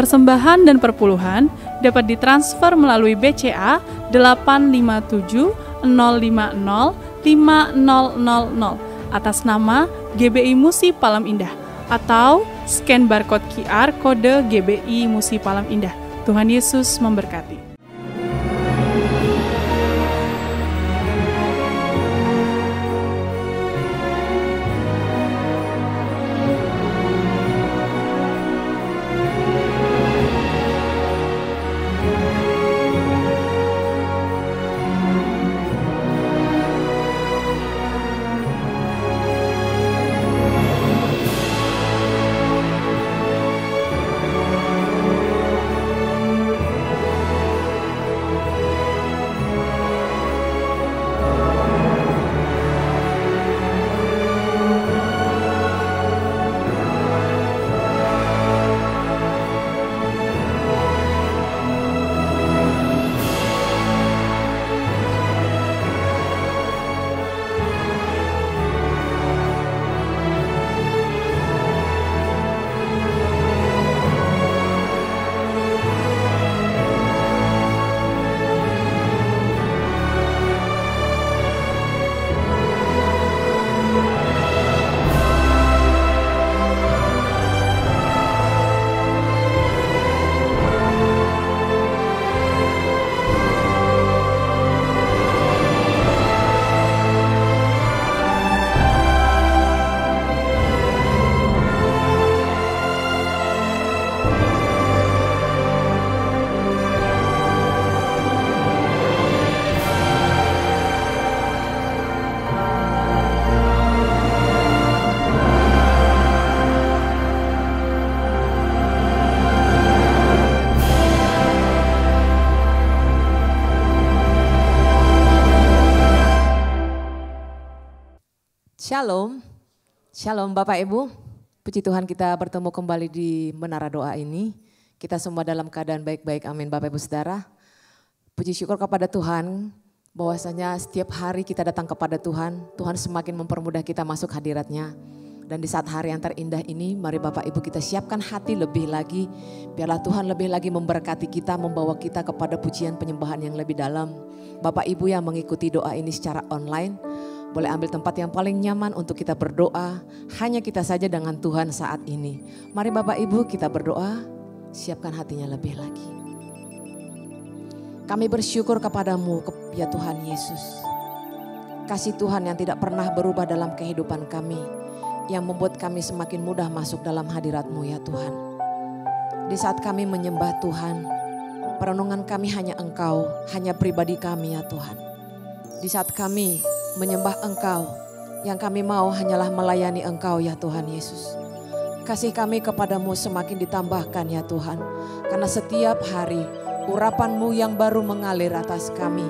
persembahan dan perpuluhan dapat ditransfer melalui BCA 857 050 5000 atas nama GBI Musi Palam Indah atau scan barcode QR kode GBI Musi Palam Indah. Tuhan Yesus memberkati. Shalom, Shalom Bapak Ibu, puji Tuhan kita bertemu kembali di Menara Doa ini. Kita semua dalam keadaan baik-baik, amin Bapak Ibu Saudara. Puji syukur kepada Tuhan bahwasanya setiap hari kita datang kepada Tuhan, Tuhan semakin mempermudah kita masuk hadirat-Nya. Dan di saat hari yang terindah ini, mari Bapak Ibu kita siapkan hati lebih lagi, biarlah Tuhan lebih lagi memberkati kita, membawa kita kepada pujian penyembahan yang lebih dalam. Bapak Ibu yang mengikuti doa ini secara online, boleh ambil tempat yang paling nyaman untuk kita berdoa, hanya kita saja dengan Tuhan saat ini. Mari Bapak Ibu kita berdoa, siapkan hatinya lebih lagi. Kami bersyukur kepadamu ya Tuhan Yesus. Kasih Tuhan yang tidak pernah berubah dalam kehidupan kami, yang membuat kami semakin mudah masuk dalam hadirat-Mu ya Tuhan. Di saat kami menyembah Tuhan, perenungan kami hanya Engkau, hanya pribadi kami ya Tuhan. Di saat kami menyembah Engkau, yang kami mau hanyalah melayani Engkau ya Tuhan Yesus. Kasih kami kepadamu semakin ditambahkan ya Tuhan. Karena setiap hari urapan-Mu yang baru mengalir atas kami.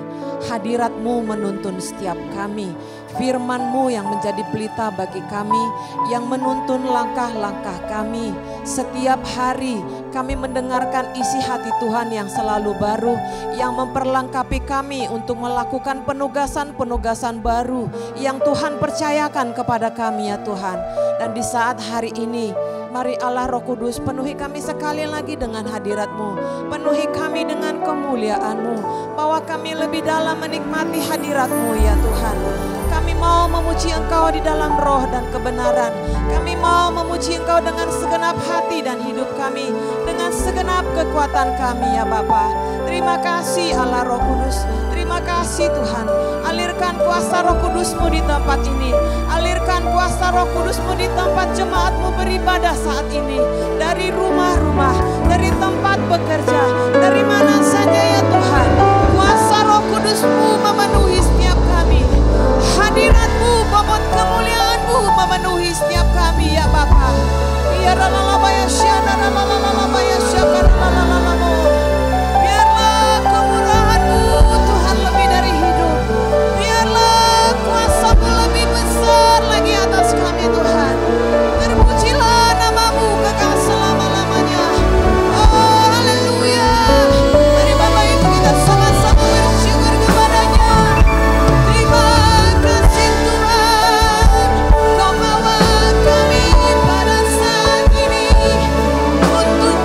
Hadirat-Mu menuntun setiap kami. Firman-Mu yang menjadi pelita bagi kami, yang menuntun langkah-langkah kami. Setiap hari kami mendengarkan isi hati Tuhan yang selalu baru, yang memperlengkapi kami untuk melakukan penugasan-penugasan baru yang Tuhan percayakan kepada kami ya Tuhan. Dan di saat hari ini, mari Allah Roh Kudus penuhi kami sekali lagi dengan hadirat-Mu. Penuhi kami dengan kemuliaan-Mu. Bawa kami lebih dalam menikmati hadirat-Mu ya Tuhan. Kami mau memuji Engkau di dalam roh dan kebenaran. Kami mau memuji Engkau dengan segenap hati dan hidup kami. Dengan segenap kekuatan kami ya Bapa. Terima kasih Allah Roh Kudus. Terima kasih Tuhan. Alirkan kuasa Roh Kudus-Mu di tempat ini. Alirkan kuasa Roh Kudus-Mu di tempat jemaat-Mu beribadah saat ini. Dari rumah-rumah, dari tempat bekerja, dari mana saja ya Tuhan. Kuasa Roh Kudus-Mu memenuhi setiap kami. Hadirat-Mu, bobot kemuliaan-Mu memenuhi setiap kami ya Bapa. Ya ralalabaya syana ralalabaya syakar ralalalamu. Biarlah kemurahan-Mu Tuhan lebih dari hidup. Biarlah kuasa-Mu lebih besar lagi atas kami Tuhan. Terpujilah nama-Mu kekal selama-lamanya. Oh haleluya. Mari Bapak Ibu kita sama-sama bersyukur kepada-Nya. Terima kasih Tuhan, Kau bawa kami pada saat ini untuk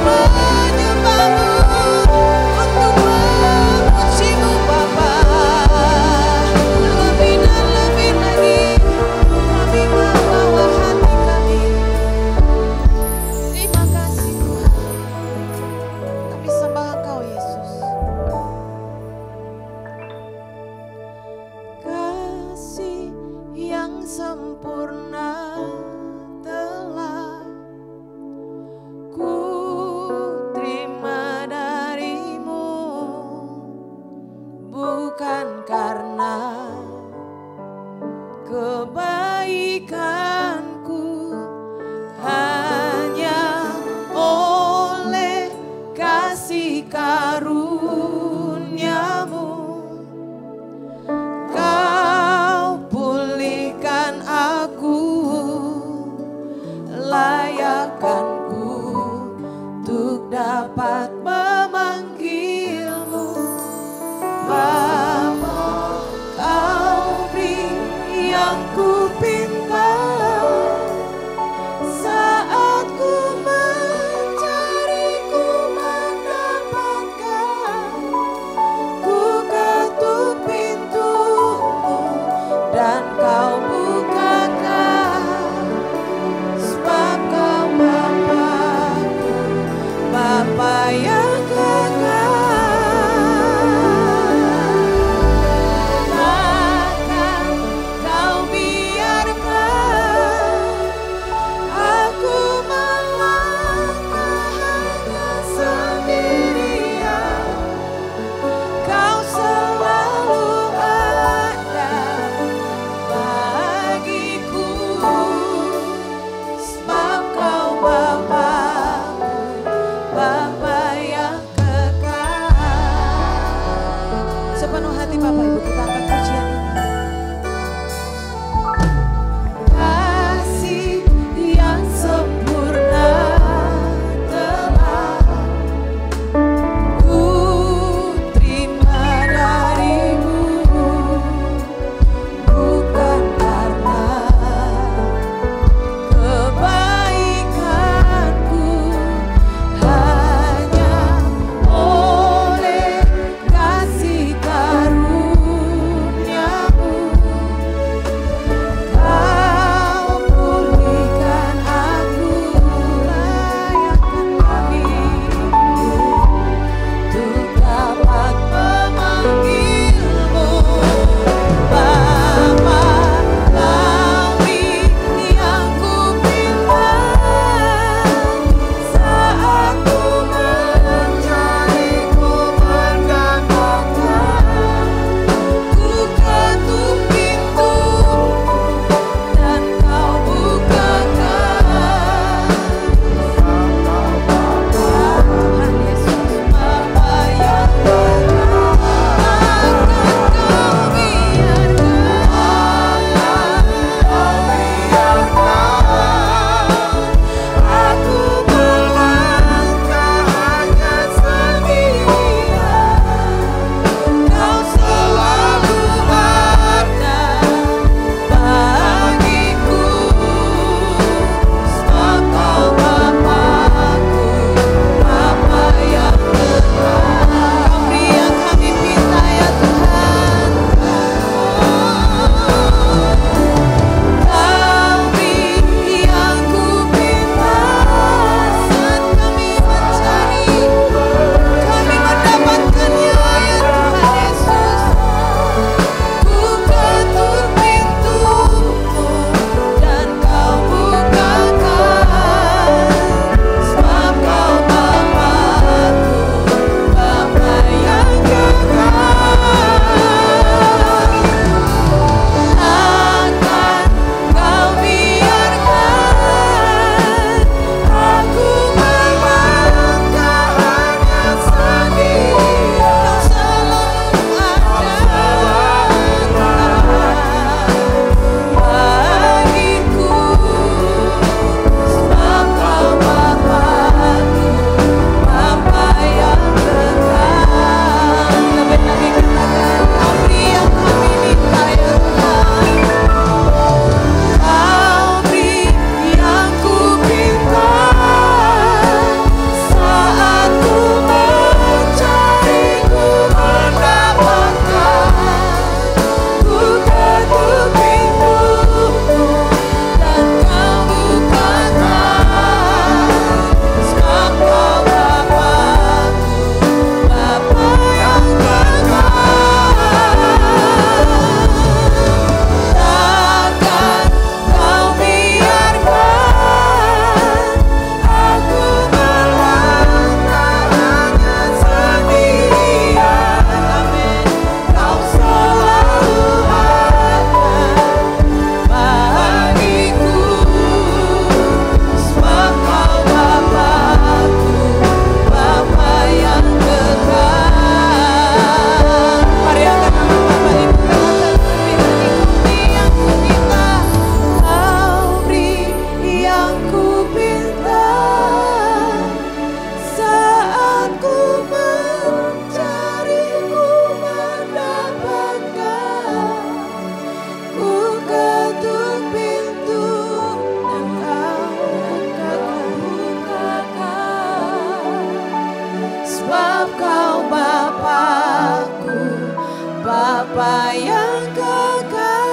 Bapa yang kekal,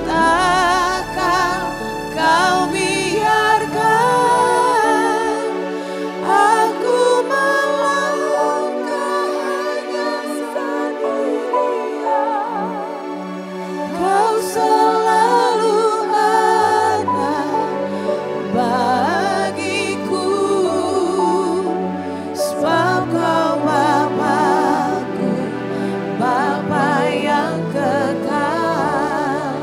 takkan Kau biarkan aku melangkah hanya sendirian. Kau selalu ada bagiku, sebab Kau Bapa-Ku, Bapa yang kekal.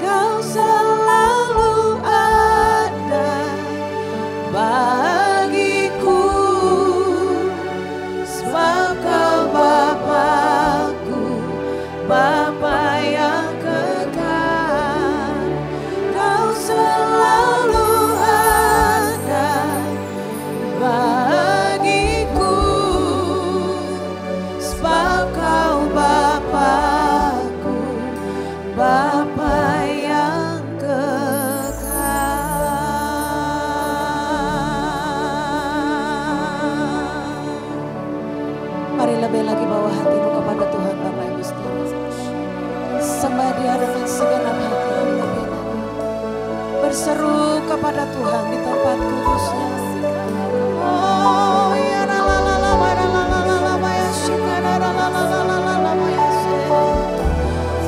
Kau selalu ada bagiku, sebab Kau Bapa-Ku, Bapa yang kekal. Kau selalu ada bagiku, sebab Kau Bapa-Ku, Bapa yang kekal. Mari lebih lagi bawa hatimu kepada Tuhan Bapa Ibu Saudara. Sembah Dia dengan segenap hati yang lebih lagi. Berseru kepada Tuhan di tempat kudusnya. Oh ya la la la la la la la la la ya shika la la la la la la la la ya se.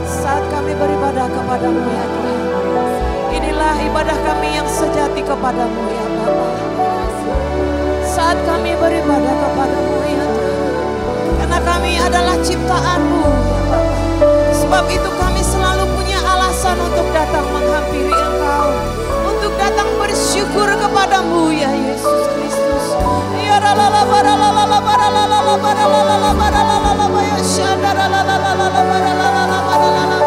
Saat kami beribadah kepadamu ya Tuhan, inilah ibadah kami yang sejati kepadamu ya Bapa. Saat kami beribadah kepadamu ya Tuhan, karena kami adalah ciptaan-Mu ya Bapa. Sebab itu kami selalu punya alasan untuk datang menghampiri Engkau, untuk datang bersyukur kepadamu ya Yesus Kristus. Ya la la la la la la la la la la la la la la ya syadara la la la la la la la.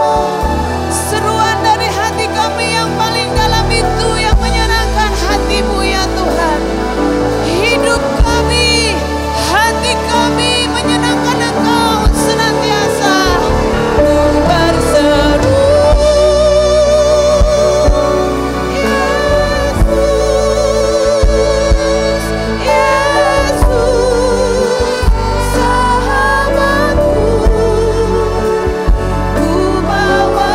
Seruan dari hati kami yang paling dalam itu yang menyenangkan hati-Mu ya Tuhan. Hidup kami, hati kami menyenangkan Engkau senantiasa. Berseru Yesus, Yesus, sahabatku, ku bawa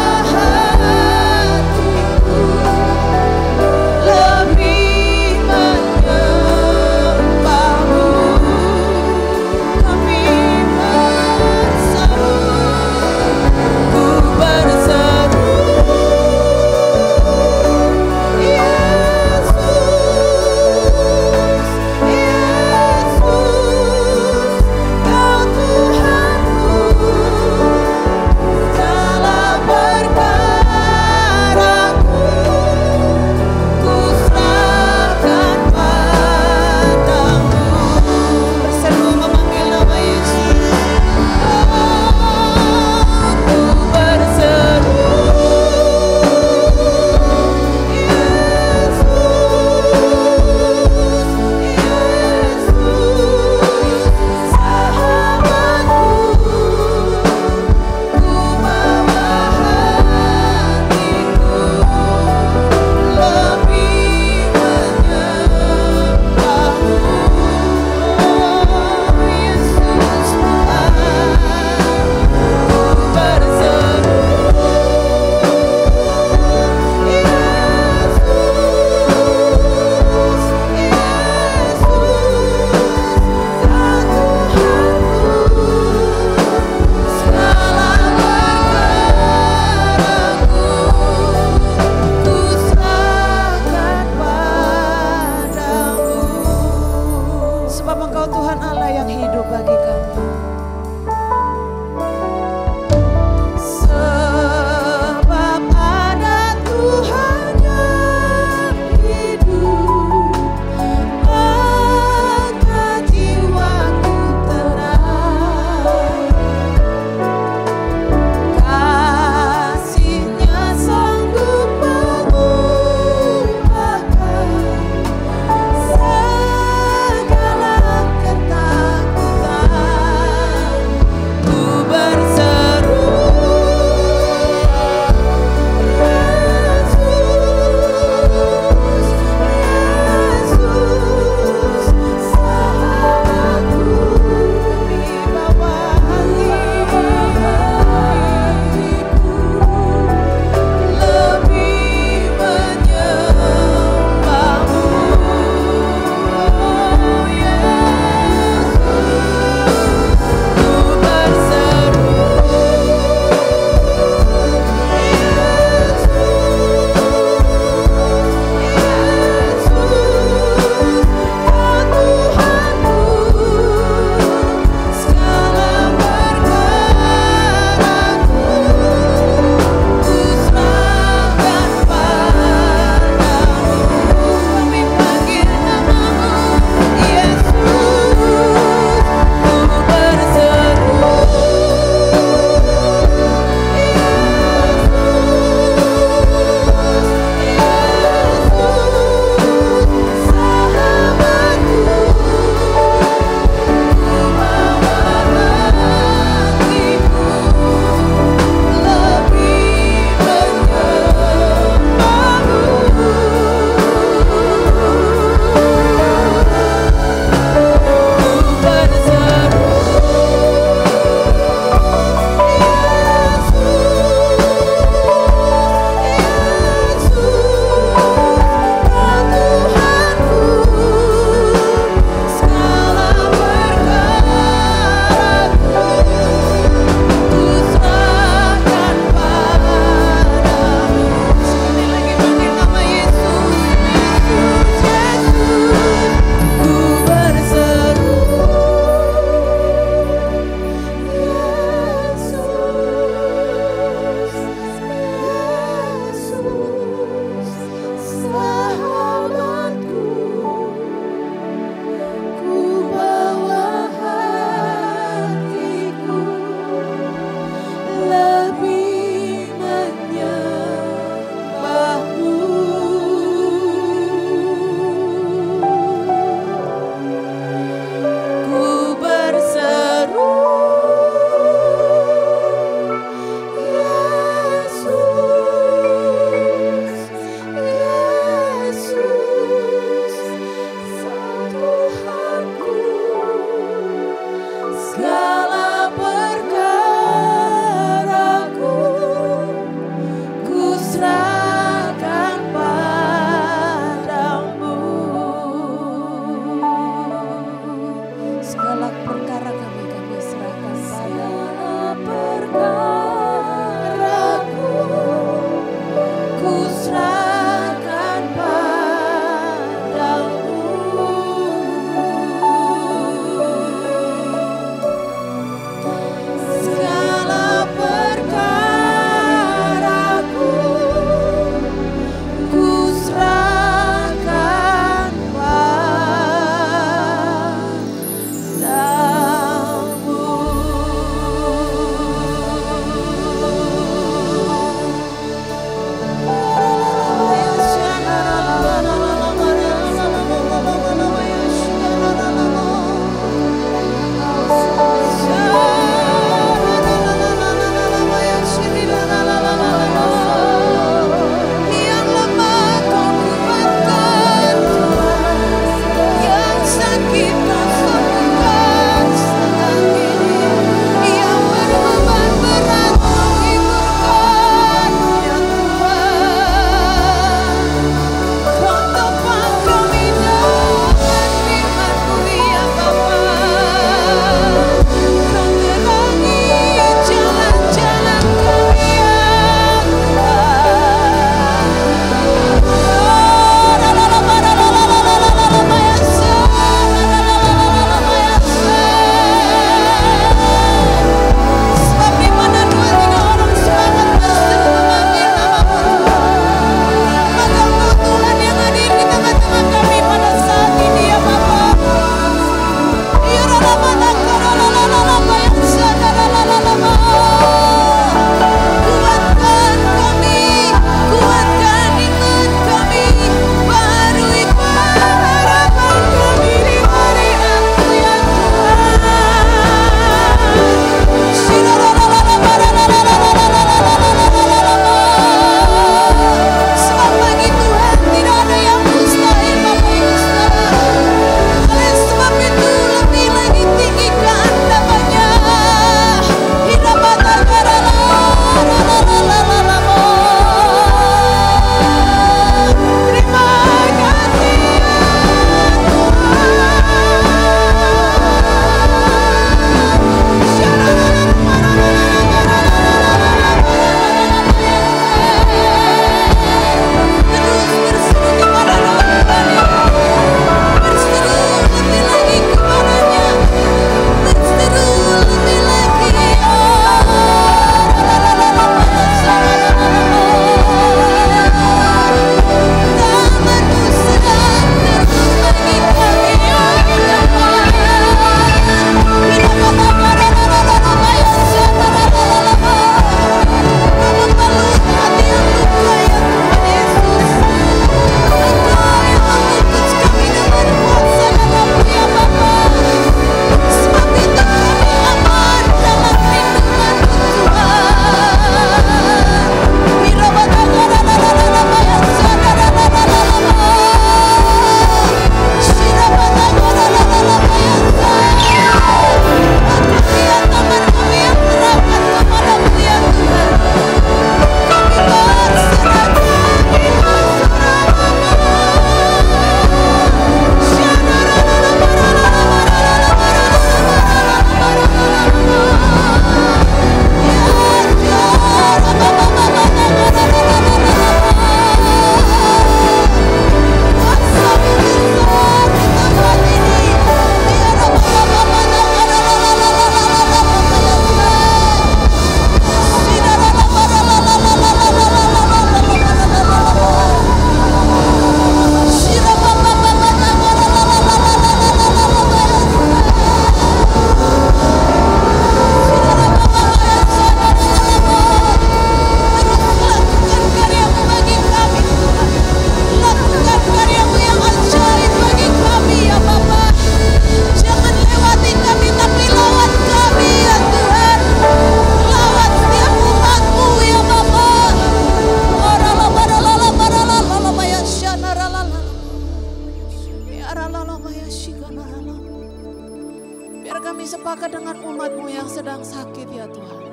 Biar kami sepakat dengan umat-Mu yang sedang sakit ya Tuhan.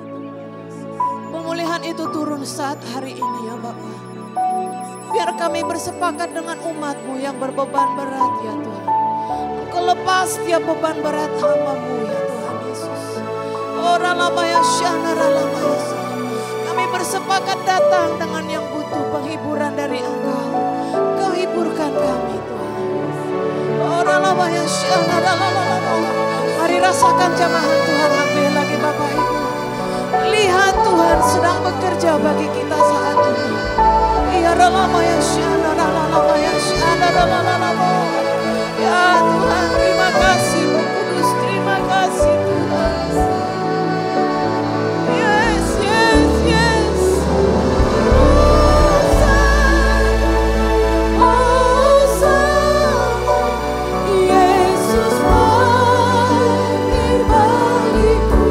Pemulihan itu turun saat hari ini ya Bapa. Biar kami bersepakat dengan umat-Mu yang berbeban berat ya Tuhan. Engkau lepas setiap beban berat hamba-Mu ya Tuhan Yesus. Kami bersepakat datang dengan yang butuh penghiburan dari Engkau. Engkau hiburkan kami Tuhan. Mari rasakan jamahan Tuhan lebih lagi Bapak Ibu. Lihat Tuhan sedang bekerja bagi kita saat ini. Ya Tuhan, terima kasih Roh Kudus, terima kasih Tuhan. Yes, yes, yes. Yesus hadir bagiku.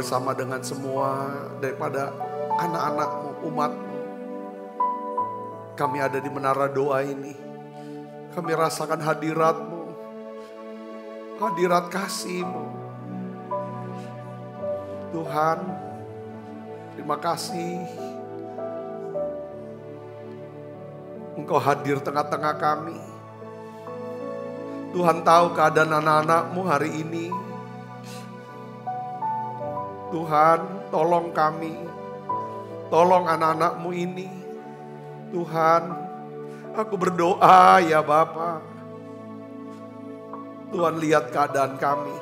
bersama dengan semua daripada anak-anak-Mu, umat-Mu. Kami ada di menara doa ini. Kami rasakan hadirat-Mu, hadirat kasih-Mu. Tuhan, terima kasih. Engkau hadir tengah-tengah kami. Tuhan tahu keadaan anak-anak-Mu hari ini. Tuhan, tolong kami. Tolong anak-anak-Mu ini. Tuhan, aku berdoa ya Bapa. Tuhan, lihat keadaan kami.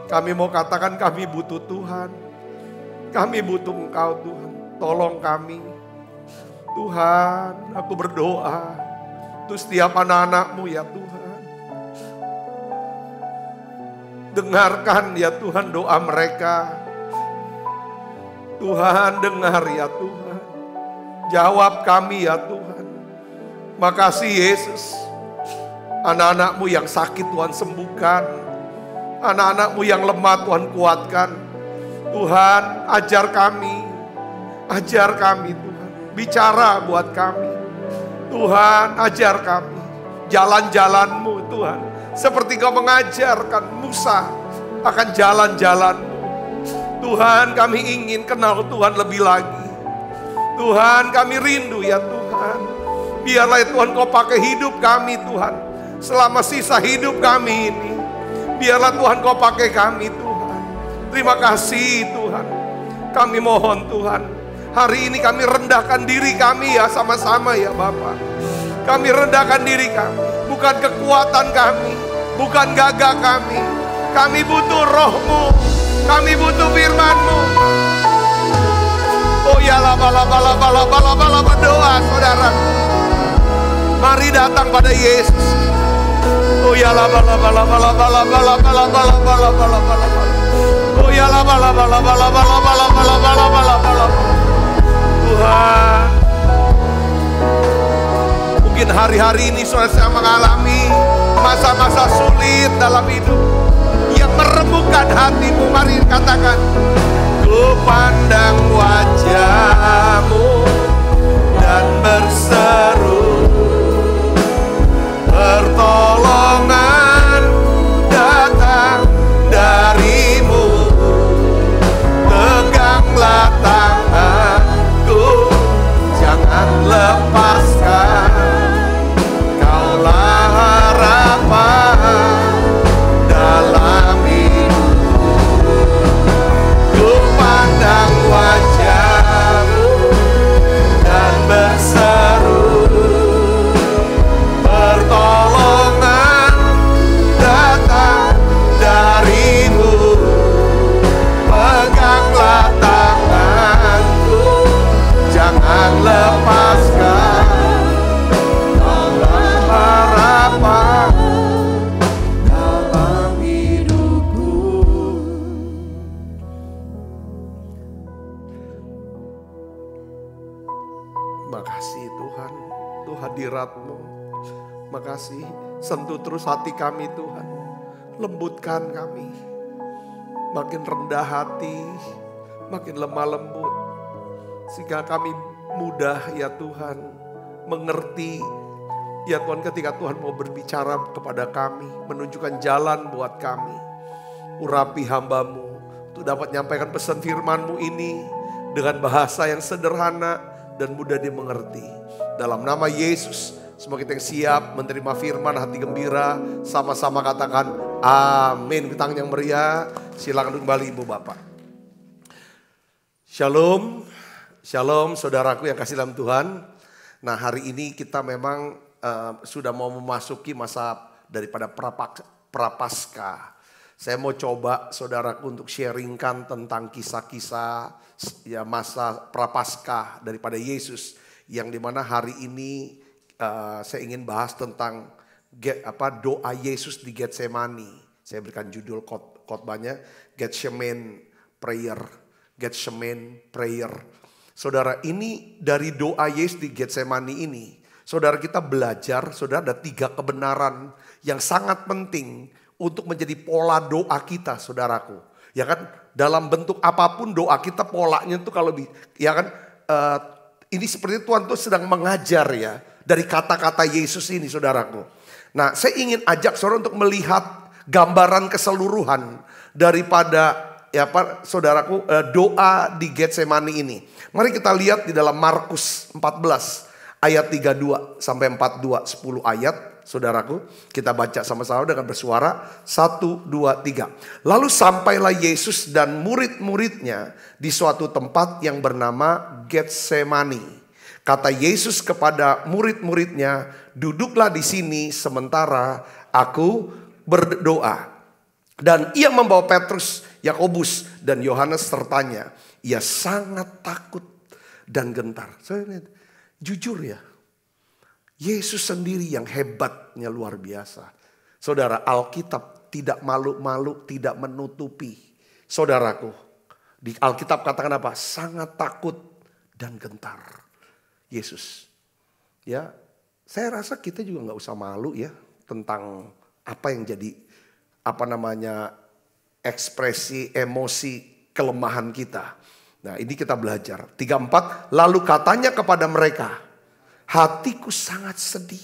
Kami mau katakan kami butuh Tuhan. Kami butuh Engkau Tuhan. Tolong kami. Tuhan, aku berdoa untuk setiap anak-anak-Mu ya Tuhan. Dengarkan ya Tuhan doa mereka. Tuhan, dengar ya Tuhan. Jawab kami ya Tuhan. Makasih Yesus. Anak-anak-Mu yang sakit Tuhan sembuhkan. Anak-anak-Mu yang lemah Tuhan kuatkan. Tuhan, ajar kami. Ajar kami Tuhan. Bicara buat kami. Tuhan, ajar kami jalan-jalan-Mu Tuhan. Seperti Kau mengajarkan Musa akan jalan-jalan-Mu. Tuhan, kami ingin kenal Tuhan lebih lagi. Tuhan, kami rindu ya Tuhan. Biarlah ya Tuhan Kau pakai hidup kami Tuhan. Selama sisa hidup kami ini. Biarlah Tuhan Kau pakai kami Tuhan. Terima kasih Tuhan. Kami mohon Tuhan. Hari ini kami rendahkan diri kami ya sama-sama ya Bapak. Kami rendahkan diri kami. Bukan kekuatan kami. Bukan gagah kami. Kami butuh Roh-Mu. Kami butuh firman-Mu. Oh ya bala berdoa saudara. Mari datang pada Yesus. Oh ya bala. Oh ya bala. Tuhan, mungkin hari-hari ini saudara mengalami masa-masa sulit dalam hidup yang meremukkan hatimu. Mari katakan, ku pandang wajah-Mu dan berseru, pertolongan datang dari-Mu, peganglah tanganku, jangan lepaskan, Kaulah harapan dalam hidupku. Ku pandang wajah-Mu dan berseru, pertolongan datang dari-Mu, peganglah tanganku, jangan lepaskan, Kaulah harapan dalam hidupku. Makasih Tuhan, untuk hadirat-Mu. Makasih, sentuh terus hati kami Tuhan. Lembutkan kami. Makin rendah hati, makin lemah lembut. Sehingga kami mudah ya Tuhan mengerti. Ya Tuhan, ketika Tuhan mau berbicara kepada kami, menunjukkan jalan buat kami. Urapi hamba-Mu untuk dapat menyampaikan pesan firman-Mu ini dengan bahasa yang sederhana dan mudah dimengerti. Dalam nama Yesus, semua kita yang siap menerima firman, hati gembira, sama-sama katakan amin. Tangan yang meriah, silakan kembali Ibu Bapak. Shalom, shalom saudaraku yang kasih dalam Tuhan. Nah, hari ini kita memang sudah mau memasuki masa daripada Prapaskah. Saya mau coba saudaraku untuk sharingkan tentang kisah-kisah ya masa Prapaskah daripada Yesus, yang dimana hari ini saya ingin bahas tentang doa Yesus di Getsemani. Saya berikan judul khotbahnya Getsemane Prayer. Getsemane Prayer. Saudara, ini dari doa Yesus di Getsemani ini, saudara, kita belajar, saudara, ada 3 kebenaran yang sangat penting untuk menjadi pola doa kita, saudaraku. Ya kan, dalam bentuk apapun doa kita polanya itu kalau ya kan, ini seperti Tuhan tuh sedang mengajar ya dari kata-kata Yesus ini, saudaraku. Nah, saya ingin ajak saudara untuk melihat gambaran keseluruhan daripada saudaraku doa di Getsemani ini. Mari kita lihat di dalam Markus 14 ayat 32 sampai 42, 10 ayat. Saudaraku, kita baca sama-sama dengan bersuara. 1, 2, 3. Lalu sampailah Yesus dan murid-muridnya di suatu tempat yang bernama Getsemani. Kata Yesus kepada murid-muridnya, duduklah di sini sementara aku berdoa. Dan ia membawa Petrus, Yakobus, dan Yohanes sertanya. Ia sangat takut dan gentar. Jujur ya, Yesus sendiri yang hebatnya luar biasa. Saudara, Alkitab tidak malu-malu, tidak menutupi. Saudaraku, di Alkitab katakan apa? Sangat takut dan gentar. Yesus. Ya, saya rasa kita juga nggak usah malu ya tentang apa yang jadi ekspresi emosi kelemahan kita. Nah ini kita belajar. 34, lalu katanya kepada mereka, hatiku sangat sedih,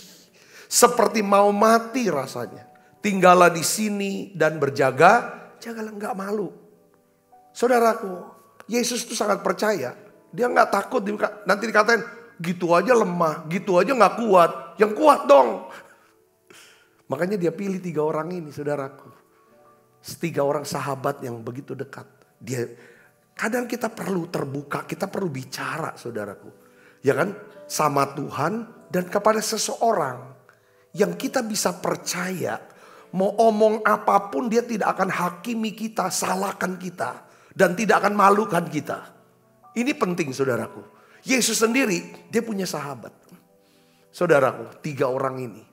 seperti mau mati rasanya. Tinggallah di sini dan berjaga-jagalah, nggak malu. Saudaraku, Yesus itu sangat percaya. Dia nggak takut nanti dikatain, gitu aja lemah, gitu aja nggak kuat. Yang kuat dong. Makanya dia pilih 3 orang ini, saudaraku. 3 orang sahabat yang begitu dekat. Kadang kita perlu terbuka, kita perlu bicara, saudaraku. Ya kan? Sama Tuhan dan kepada seseorang yang kita bisa percaya. Mau omong apapun dia tidak akan hakimi kita, salahkan kita. Dan tidak akan malukan kita. Ini penting, saudaraku. Yesus sendiri, dia punya sahabat. Saudaraku, 3 orang ini.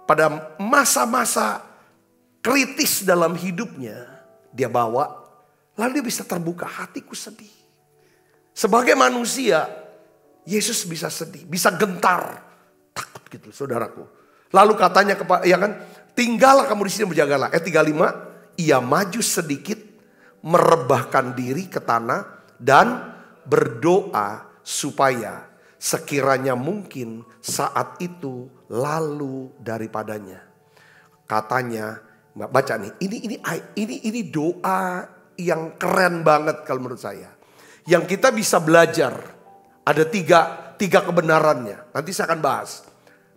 Pada masa-masa kritis dalam hidupnya, dia bawa. Lalu dia bisa terbuka, hatiku sedih. Sebagai manusia, Yesus bisa sedih, bisa gentar. Takut gitu, saudaraku. Lalu katanya, ya kan, tinggallah kamu di sini berjagalah. 35, ia maju sedikit, merebahkan diri ke tanah dan berdoa supaya sekiranya mungkin saat itu lalu daripadanya. Katanya, baca nih, ini doa yang keren banget kalau menurut saya. Yang kita bisa belajar. Ada tiga kebenarannya. Nanti saya akan bahas.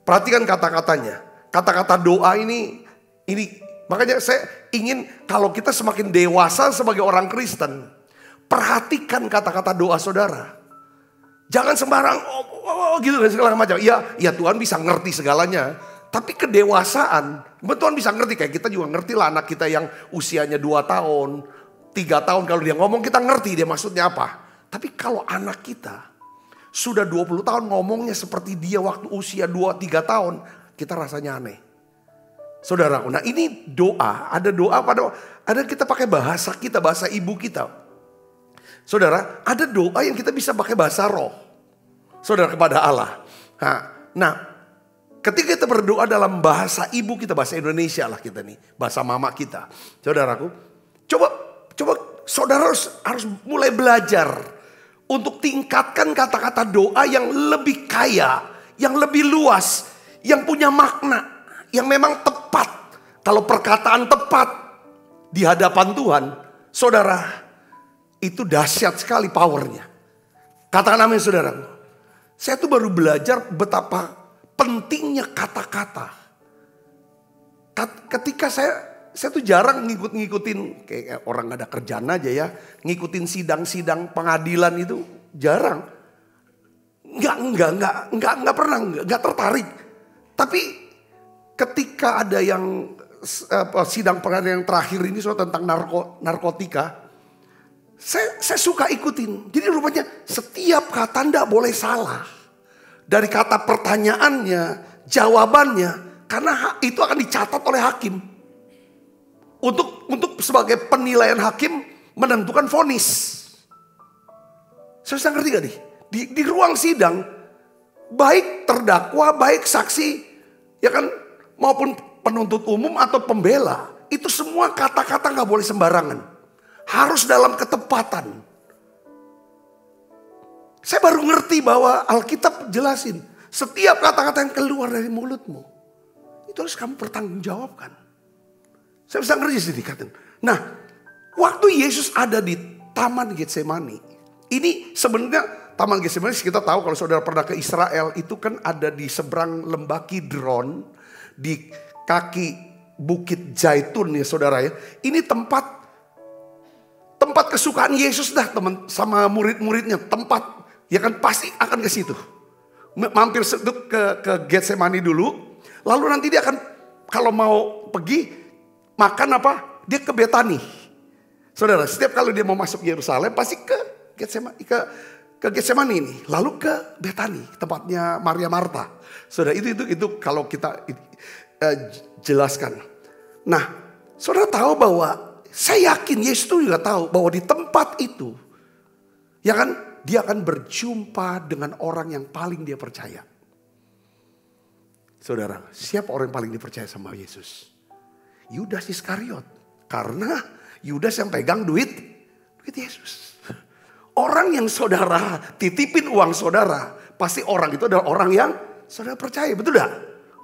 Perhatikan kata-katanya. Kata-kata doa ini makanya saya ingin kalau kita semakin dewasa sebagai orang Kristen, perhatikan kata-kata doa saudara. Jangan sembarang gitu dan segala macam. Ya Tuhan bisa ngerti segalanya. Tapi kedewasaan, Tuhan bisa ngerti. Kayak kita juga ngerti lah anak kita yang usianya 2 tahun, 3 tahun. Kalau dia ngomong kita ngerti dia maksudnya apa. Tapi kalau anak kita sudah 20 tahun ngomongnya seperti dia waktu usia 2-3 tahun, kita rasanya aneh. Saudaraku, nah ini doa, ada kita pakai bahasa kita, bahasa ibu kita. Saudara, ada doa yang kita bisa pakai bahasa roh. Saudara, kepada Allah. Nah, ketika kita berdoa dalam bahasa ibu kita, bahasa Indonesia lah kita nih, bahasa mama kita. Saudaraku, coba saudara harus mulai belajar untuk tingkatkan kata-kata doa yang lebih kaya, yang lebih luas, yang punya makna, yang memang tepat. Kalau perkataan tepat di hadapan Tuhan, saudara, itu dahsyat sekali powernya. Katakan amin, saudara. Saya tuh baru belajar betapa pentingnya kata-kata. Ketika saya tuh jarang ngikutin kayak orang gak ada kerjaan aja ya, ngikutin sidang-sidang pengadilan itu jarang. Nggak pernah, nggak tertarik. Tapi ketika ada yang sidang pengadilan yang terakhir ini soal tentang narkotika, saya suka ikutin. Jadi rupanya setiap kata nggak boleh salah. Dari kata pertanyaannya, jawabannya, karena itu akan dicatat oleh hakim. Untuk sebagai penilaian hakim menentukan vonis. Saya ngerti gak nih? Di ruang sidang, baik terdakwa, baik saksi, ya kan, maupun penuntut umum atau pembela, itu semua kata-kata gak boleh sembarangan. Harus dalam ketepatan. Saya baru ngerti bahwa Alkitab jelasin, setiap kata-kata yang keluar dari mulutmu, itu harus kamu pertanggungjawabkan. Saya bisa ngerti sedikit. Nah, waktu Yesus ada di Taman Getsemani. Ini sebenarnya Taman Getsemani kita tahu kalau saudara pernah ke Israel. Itu kan ada di seberang lembah Kidron. Di kaki Bukit Zaitun ya saudara ya. Ini tempat kesukaan Yesus dah teman sama murid-muridnya. Tempat ya kan pasti akan ke situ. Mampir ke Getsemani dulu. Lalu nanti dia akan kalau mau pergi makan apa? Dia ke Betani. Saudara, setiap kali dia mau masuk Yerusalem pasti ke Getsemani ini. Lalu ke Betani, tempatnya Maria Marta. Saudara, itu kalau kita jelaskan. Nah, saudara tahu bahwa saya yakin Yesus itu juga tahu bahwa di tempat itu ya kan dia akan berjumpa dengan orang yang paling dia percaya. Saudara, siapa orang yang paling dipercaya sama Yesus? Yudas Iskariot. Karena Yudas yang pegang duit Yesus. Orang yang saudara titipin uang saudara, pasti orang itu adalah orang yang saudara percaya, betul tidak?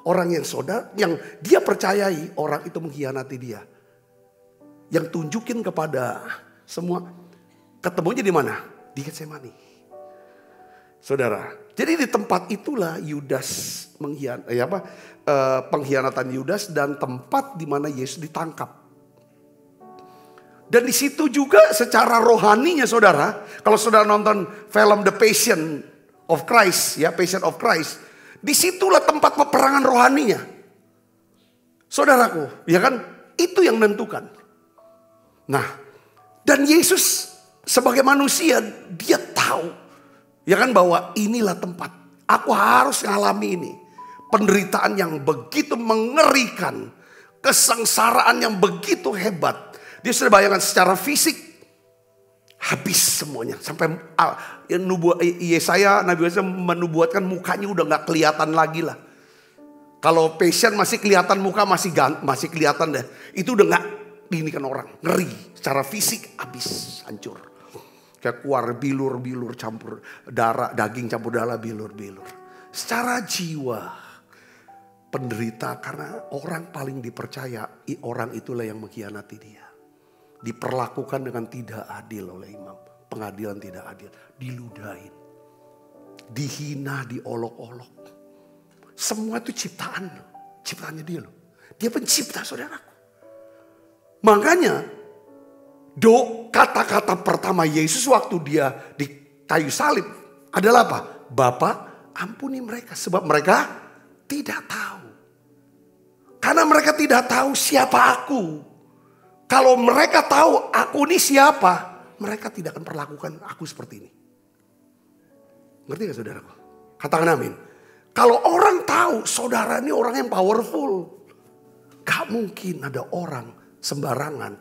Orang yang saudara, yang dia percayai, orang itu mengkhianati dia. Yang tunjukin kepada semua, ketemunya di mana? Di Getsemani. Saudara, jadi di tempat itulah Yudas pengkhianatan Yudas dan tempat di mana Yesus ditangkap. Dan di situ juga secara rohaninya saudara, kalau saudara nonton film The Passion of Christ, ya Passion of Christ, disitulah tempat peperangan rohaninya. Saudaraku, ya kan? Itu yang menentukan. Nah, dan Yesus sebagai manusia, dia tahu, ya kan, bahwa inilah tempat. Aku harus ngalami ini. Penderitaan yang begitu mengerikan, kesengsaraan yang begitu hebat. Dia sudah bayangkan secara fisik habis semuanya. Sampai Yesaya, Nabi Yesaya menubuatkan mukanya udah gak kelihatan lagi lah. Kalau Passion masih kelihatan muka, masih kelihatan deh. Itu udah gak, ini kan orang ngeri. Secara fisik habis, hancur. Kayak keluar bilur-bilur campur darah, daging campur darah bilur-bilur. Secara jiwa penderita karena orang paling dipercaya, orang itulah yang mengkhianati dia. Diperlakukan dengan tidak adil oleh imam. Pengadilan tidak adil. Diludahin. Dihina, diolok-olok. Semua itu ciptaan. Ciptaannya dia loh. Dia pencipta saudaraku. Makanya kata-kata pertama Yesus waktu dia di kayu salib adalah apa? Bapa, ampuni mereka. Sebab mereka tidak tahu. Karena mereka tidak tahu siapa aku. Kalau mereka tahu aku ini siapa, mereka tidak akan perlakukan aku seperti ini. Ngerti gak saudaraku? Katakan amin. Kalau orang tahu saudara ini orang yang powerful, gak mungkin ada orang sembarangan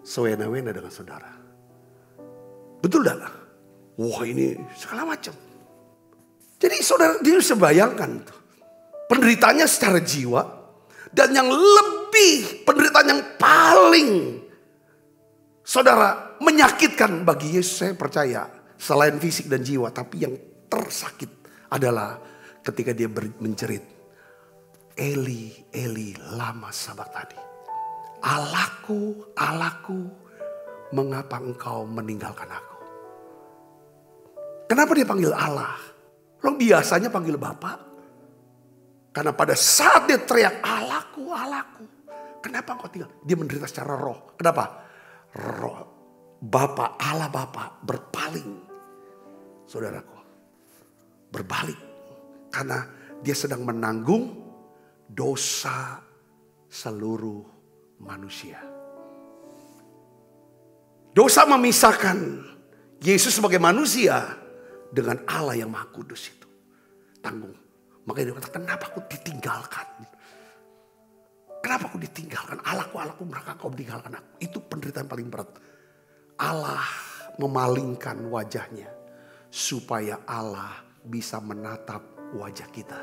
sewena-wena dengan saudara. Betul gak? Wah ini segala macam. Jadi saudara dia bisa bayangkan penderitaannya secara jiwa. Dan yang lebih penderitaan yang paling saudara menyakitkan bagi Yesus, saya percaya selain fisik dan jiwa, tapi yang tersakit adalah ketika dia menjerit, Eli, Eli, lama sabachthani. Allahku, Allahku, mengapa engkau meninggalkan aku? Kenapa dia panggil Allah? Lo biasanya panggil Bapa. Karena pada saat dia teriak, Allahku, Allahku. Kenapa engkau tinggal? Dia menderita secara roh. Kenapa? Roh Bapa, Allah Bapa berpaling. Saudaraku. Berbalik. Karena dia sedang menanggung dosa seluruh manusia. Dosa memisahkan Yesus sebagai manusia dengan Allah yang Maha Kudus itu. Tanggung. Makanya dia kata, kenapa aku ditinggalkan? Kenapa aku ditinggalkan? Allahku, Allahku, mereka kau meninggalkan aku. Itu penderitaan paling berat. Allah memalingkan wajahnya. Supaya Allah bisa menatap wajah kita.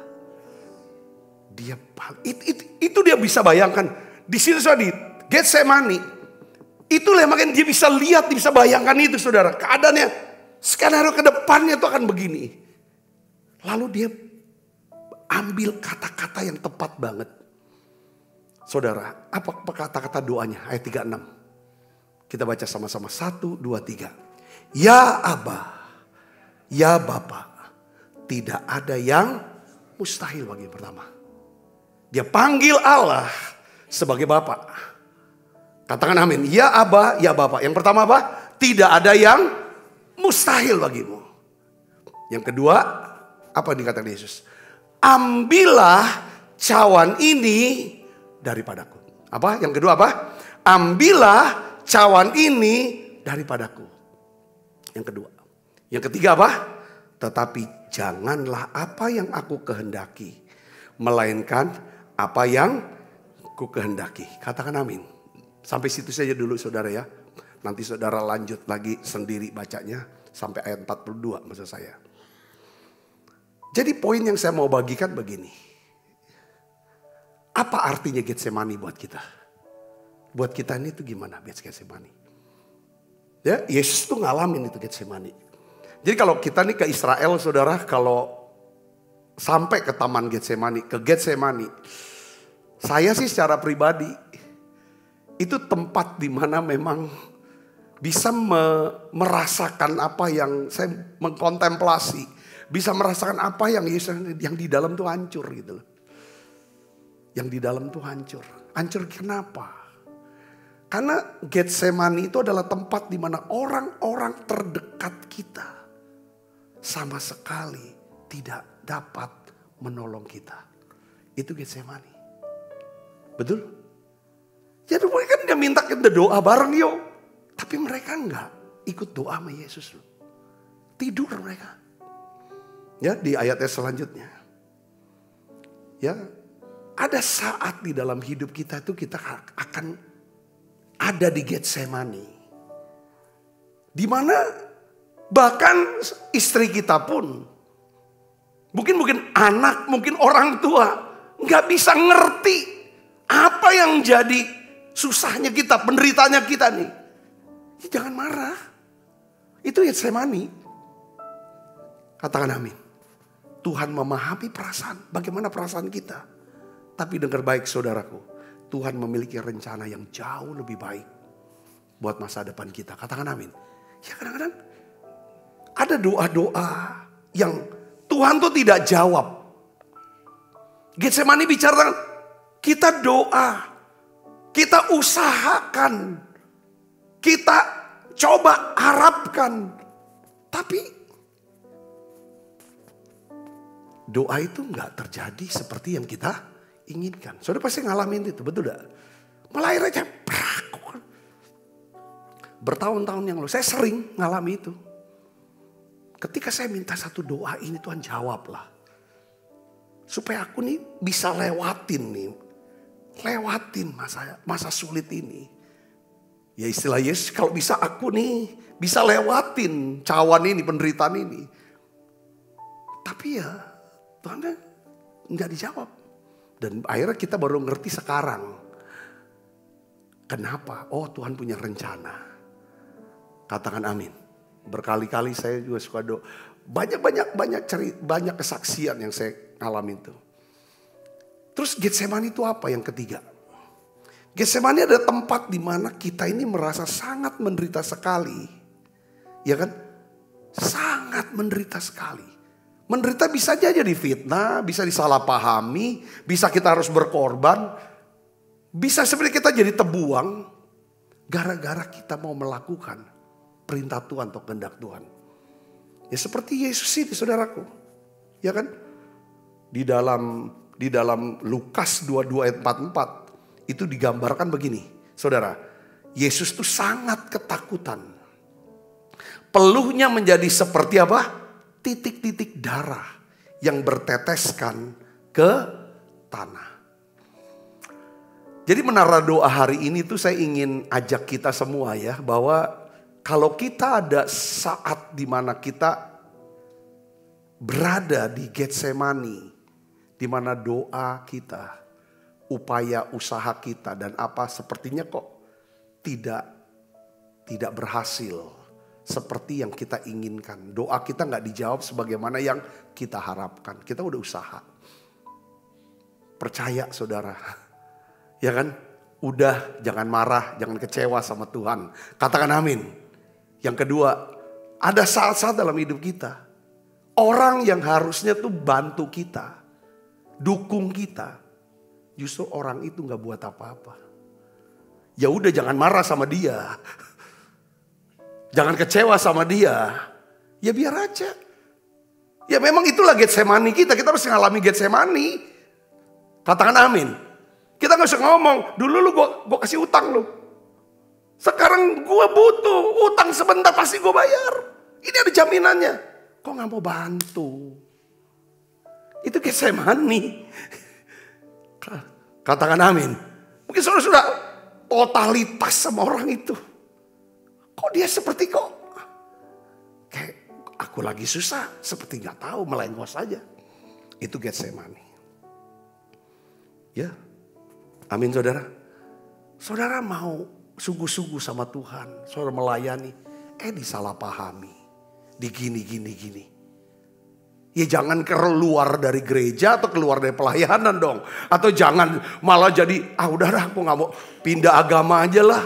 Itu dia bisa bayangkan. Di situ saudara di Getsemani. Itulah yang makanya dia bisa lihat, dia bisa bayangkan itu saudara. Keadaannya, skenario ke depannya itu akan begini. Lalu dia ambil kata-kata yang tepat banget. Saudara, apa kata-kata doanya? Ayat 36. Kita baca sama-sama. 1, 2, 3. Ya Aba, ya Bapa, tidak ada yang mustahil bagi yang pertama. Dia panggil Allah sebagai Bapa. Katakan amin. Ya Aba, ya Bapa. Yang pertama apa? Tidak ada yang mustahil bagimu. Yang kedua, apa yang dikatakan Yesus? Ambillah cawan ini daripadaku. Apa? Yang kedua apa? Ambillah cawan ini daripadaku. Yang kedua. Yang ketiga apa? Tetapi janganlah apa yang aku kehendaki, melainkan apa yang ku kehendaki. Katakan amin. Sampai situ saja dulu saudara ya. Nanti saudara lanjut lagi sendiri bacanya sampai ayat 42 maksud saya. Jadi poin yang saya mau bagikan begini. Apa artinya Getsemani buat kita? Buat kita ini tuh gimana Getsemani? Ya, Yesus tuh ngalamin itu Getsemani. Jadi kalau kita nih ke Israel saudara, kalau sampai ke Taman Getsemani, ke Getsemani, saya sih secara pribadi itu tempat di mana memang bisa merasakan apa yang saya mengkontemplasi, bisa merasakan apa yang Yesus yang di dalam tuh hancur gitu loh. Yang di dalam tuh hancur. Hancur kenapa? Karena Getsemani itu adalah tempat di mana orang-orang terdekat kita sama sekali tidak dapat menolong kita. Itu Getsemani. Betul? Jadi mereka kan dia minta kita doa bareng yuk. Tapi mereka enggak ikut doa sama Yesus. Tidur mereka. Ya, di ayatnya selanjutnya. Ya, ada saat di dalam hidup kita itu kita akan ada di Getsemani. Di mana bahkan istri kita pun, mungkin anak, mungkin orang tua, nggak bisa ngerti apa yang jadi susahnya kita, penderitanya kita nih. Ya, jangan marah. Itu Getsemani. Katakan amin. Tuhan memahami perasaan, bagaimana perasaan kita. Tapi dengar baik saudaraku. Tuhan memiliki rencana yang jauh lebih baik buat masa depan kita. Katakan amin. Ya kadang-kadang ada doa-doa yang Tuhan tuh tidak jawab. Getsemani bicara, kita doa, kita usahakan, kita coba harapkan. Tapi doa itu nggak terjadi seperti yang kita inginkan. Saudara pasti ngalamin itu, betul gak? Malah akhirnya bertahun-tahun yang lalu saya sering ngalami itu. Ketika saya minta satu doa ini, Tuhan jawablah. Supaya aku nih bisa lewatin masa sulit ini. Ya istilah Yesus, kalau bisa aku nih bisa lewatin cawan ini, penderitaan ini. Tapi ya Tuhan nggak dijawab. Dan akhirnya kita baru ngerti sekarang. Kenapa? Oh, Tuhan punya rencana. Katakan amin. Berkali-kali saya juga suka doa. Banyak kesaksian yang saya alami itu. Terus Getsemani itu apa yang ketiga? Getsemani adalah tempat di mana kita ini merasa sangat menderita sekali. Ya kan? Sangat menderita sekali. Menderita bisa aja difitnah, bisa disalahpahami, bisa kita harus berkorban. Bisa sebenarnya kita jadi terbuang gara-gara kita mau melakukan perintah Tuhan atau kehendak Tuhan. Ya seperti Yesus ini saudaraku. Ya kan? Di dalam Lukas 22 ayat 44 itu digambarkan begini. Saudara, Yesus tuh sangat ketakutan. Peluhnya menjadi seperti apa? Titik-titik darah yang berteteskan ke tanah. Jadi menara doa hari ini tuh saya ingin ajak kita semua ya, bahwa kalau kita ada saat di mana kita berada di Getsemani, di mana doa kita, upaya usaha kita dan apa sepertinya kok tidak berhasil seperti yang kita inginkan. Doa kita gak dijawab sebagaimana yang kita harapkan. Kita udah usaha. Percaya saudara. Ya kan? Udah, jangan marah, jangan kecewa sama Tuhan. Katakan amin. Yang kedua, ada saat-saat dalam hidup kita. Orang yang harusnya tuh bantu kita. Dukung kita. Justru orang itu gak buat apa-apa. Ya udah jangan marah sama dia. Jangan kecewa sama dia. Ya biar aja. Ya memang itulah Getsemani kita. Kita harus mengalami Getsemani. Katakan amin. Kita gak usah ngomong. Dulu lu gue kasih utang lu. Sekarang gue butuh utang sebentar pasti gue bayar. Ini ada jaminannya. Kok gak mau bantu? Itu Getsemani. Katakan amin. Mungkin saudara sudah totalitas sama orang itu. Kok dia seperti kok kayak aku lagi susah, seperti gak tahu, melengos saja. Itu Getsemani. Ya, amin saudara. Saudara mau sungguh-sungguh sama Tuhan, saudara melayani. disalahpahami. Gini. Ya jangan keluar dari gereja atau keluar dari pelayanan dong. Atau jangan malah jadi, udah aku gak mau pindah agama aja lah.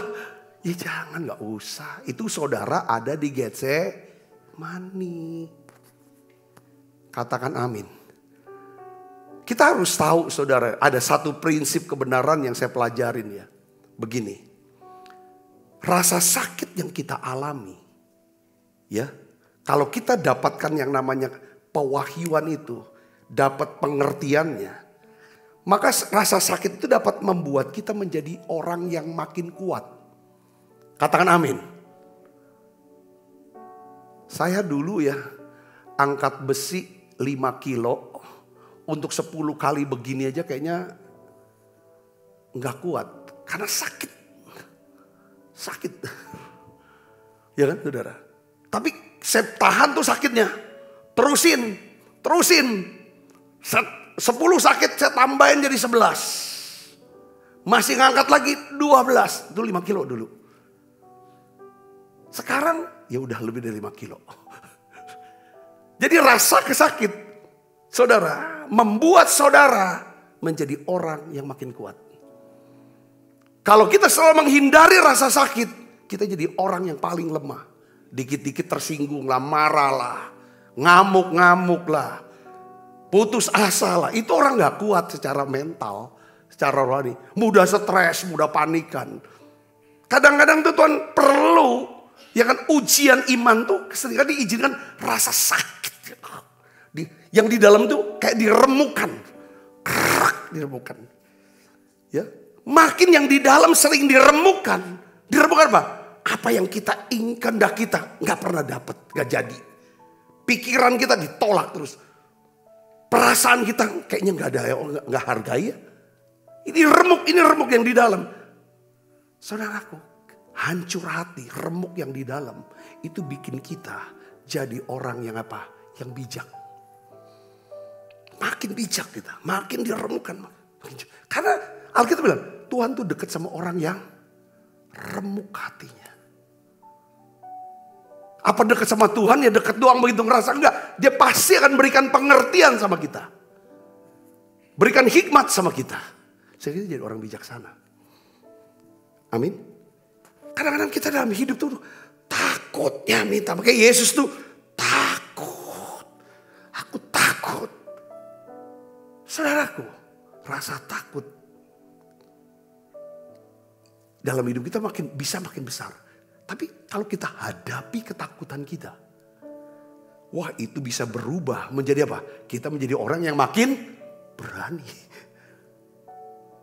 Ya jangan, gak usah. Itu saudara ada di Getsemani. Katakan amin. Kita harus tahu saudara, ada satu prinsip kebenaran yang saya pelajarin ya. Begini, rasa sakit yang kita alami, ya, kalau kita dapatkan yang namanya pewahyuan itu, dapat pengertiannya, maka rasa sakit itu dapat membuat kita menjadi orang yang makin kuat. Katakan amin. Saya dulu ya, angkat besi 5 kilo, untuk 10 kali begini aja kayaknya nggak kuat. Karena sakit. Ya kan saudara? Tapi saya tahan tuh sakitnya. Terusin. 10 sakit saya tambahin jadi 11. Masih ngangkat lagi 12. Itu 5 kilo dulu. Sekarang ya udah lebih dari 5 kilo. Jadi rasa kesakit, saudara, membuat saudara menjadi orang yang makin kuat. Kalau kita selalu menghindari rasa sakit, kita jadi orang yang paling lemah. Dikit-dikit tersinggung lah, marah lah, ngamuk-ngamuk lah, putus asa lah. Itu orang gak kuat secara mental, secara rohani. Mudah stres, mudah panikan. Kadang-kadang tuh Tuhan perlu, ya kan, ujian iman tuh seringkali diizinkan rasa sakit. Yang di dalam tuh kayak diremukan. Diremukan. Ya, makin yang di dalam sering diremukan. Diremukan apa? Apa yang kita inginkan dah kita nggak pernah dapat, nggak jadi. Pikiran kita ditolak terus. Perasaan kita kayaknya nggak ada, nggak hargai ya. Ini remuk yang di dalam. Saudaraku, hancur hati, remuk yang di dalam itu bikin kita jadi orang yang apa? Yang bijak. Makin bijak kita, makin diremukkan. Karena Alkitab bilang, Tuhan tuh dekat sama orang yang remuk hatinya. Apa dekat sama Tuhan ya dekat doang begitu ngerasa? Enggak, dia pasti akan berikan pengertian sama kita. Berikan hikmat sama kita. Sehingga jadi orang bijaksana. Amin. Kadang-kadang kita dalam hidup tuh takutnya minta. Makanya Yesus tuh takut. Aku takut. Saudaraku, rasa takut dalam hidup kita makin besar. Tapi kalau kita hadapi ketakutan kita, wah itu bisa berubah menjadi apa? Kita menjadi orang yang makin berani.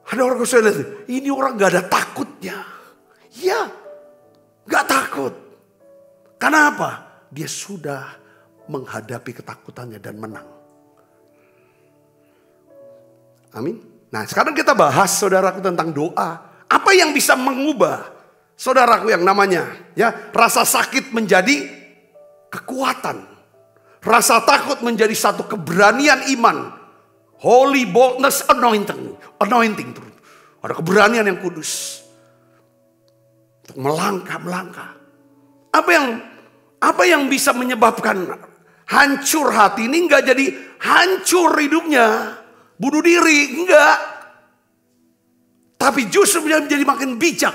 Ada orang saya lihat, ini orang gak ada takutnya. Ya, gak takut. Kenapa? Dia sudah menghadapi ketakutannya dan menang. Amin. Nah sekarang kita bahas saudaraku tentang doa. Apa yang bisa mengubah saudaraku yang namanya ya rasa sakit menjadi kekuatan. Rasa takut menjadi satu keberanian iman. Holy boldness anointing. Ada keberanian yang kudus. Untuk melangkah. Apa yang bisa menyebabkan hancur hati ini enggak jadi hancur hidupnya. Bunuh diri, enggak. Tapi justru menjadi makin bijak.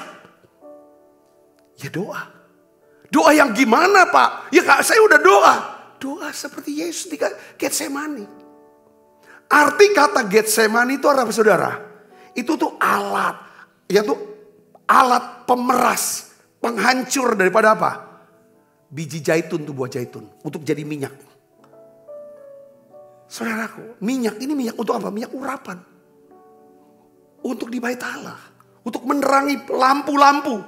Ya doa. Doa yang gimana Pak? Ya Kak, saya udah doa. Doa seperti Yesus di Getsemani. Arti kata Getsemani itu apa saudara? Itu tuh alat. Yaitu alat pemeras. Penghancur daripada apa? Biji zaitun tuh buah zaitun. Untuk jadi minyak. Saudaraku, minyak ini minyak untuk apa? Minyak urapan. Untuk di bait Allah. Untuk menerangi lampu-lampu.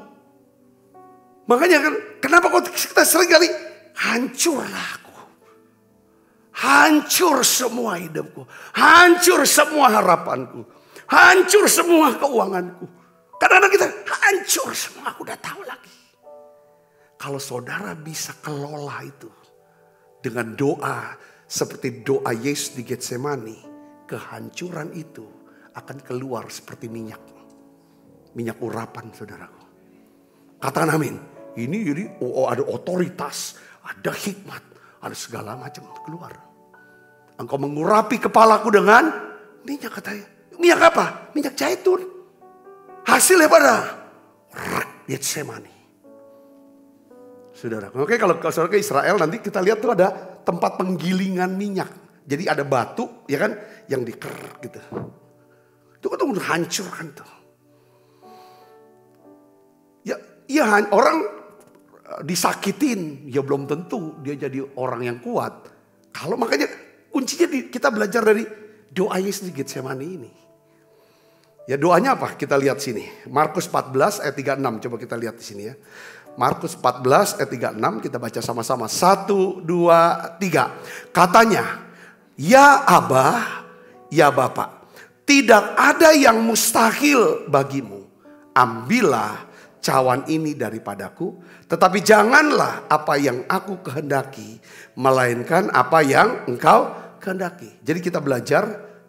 Makanya kan, kenapa kita sering kali hancurlah aku. Hancur semua hidupku. Hancur semua harapanku. Hancur semua keuanganku. Kadang-kadang kita hancur semua, aku udah tahu lagi. Kalau saudara bisa kelola itu dengan doa seperti doa Yesus di Getsemani, kehancuran itu akan keluar seperti minyak. Minyak urapan saudaraku. Katakan amin. Ini jadi ada otoritas, ada hikmat, ada segala macam keluar. Engkau mengurapi kepalaku dengan minyak, katanya. Minyak apa? Minyak zaitun. Hasilnya pada Getsemani. Saudara, oke, kalau saudara ke Israel nanti kita lihat tuh ada tempat penggilingan minyak. Jadi ada batu, ya kan, yang diker gitu. Itu kan tuh hancurkan tuh. Ya orang disakitin, ya belum tentu dia jadi orang yang kuat. Kalau makanya kuncinya kita belajar dari doa Yesus di Getsemani ini. Ya doanya apa? Kita lihat sini. Markus 14 ayat 36. Coba kita lihat di sini ya. Markus 14 ayat 36 kita baca sama-sama. 1, 2, 3. Katanya, ya Abah, ya Bapa, tidak ada yang mustahil bagimu. Ambillah cawan ini daripadaku, tetapi janganlah apa yang aku kehendaki, melainkan apa yang engkau kehendaki. Jadi kita belajar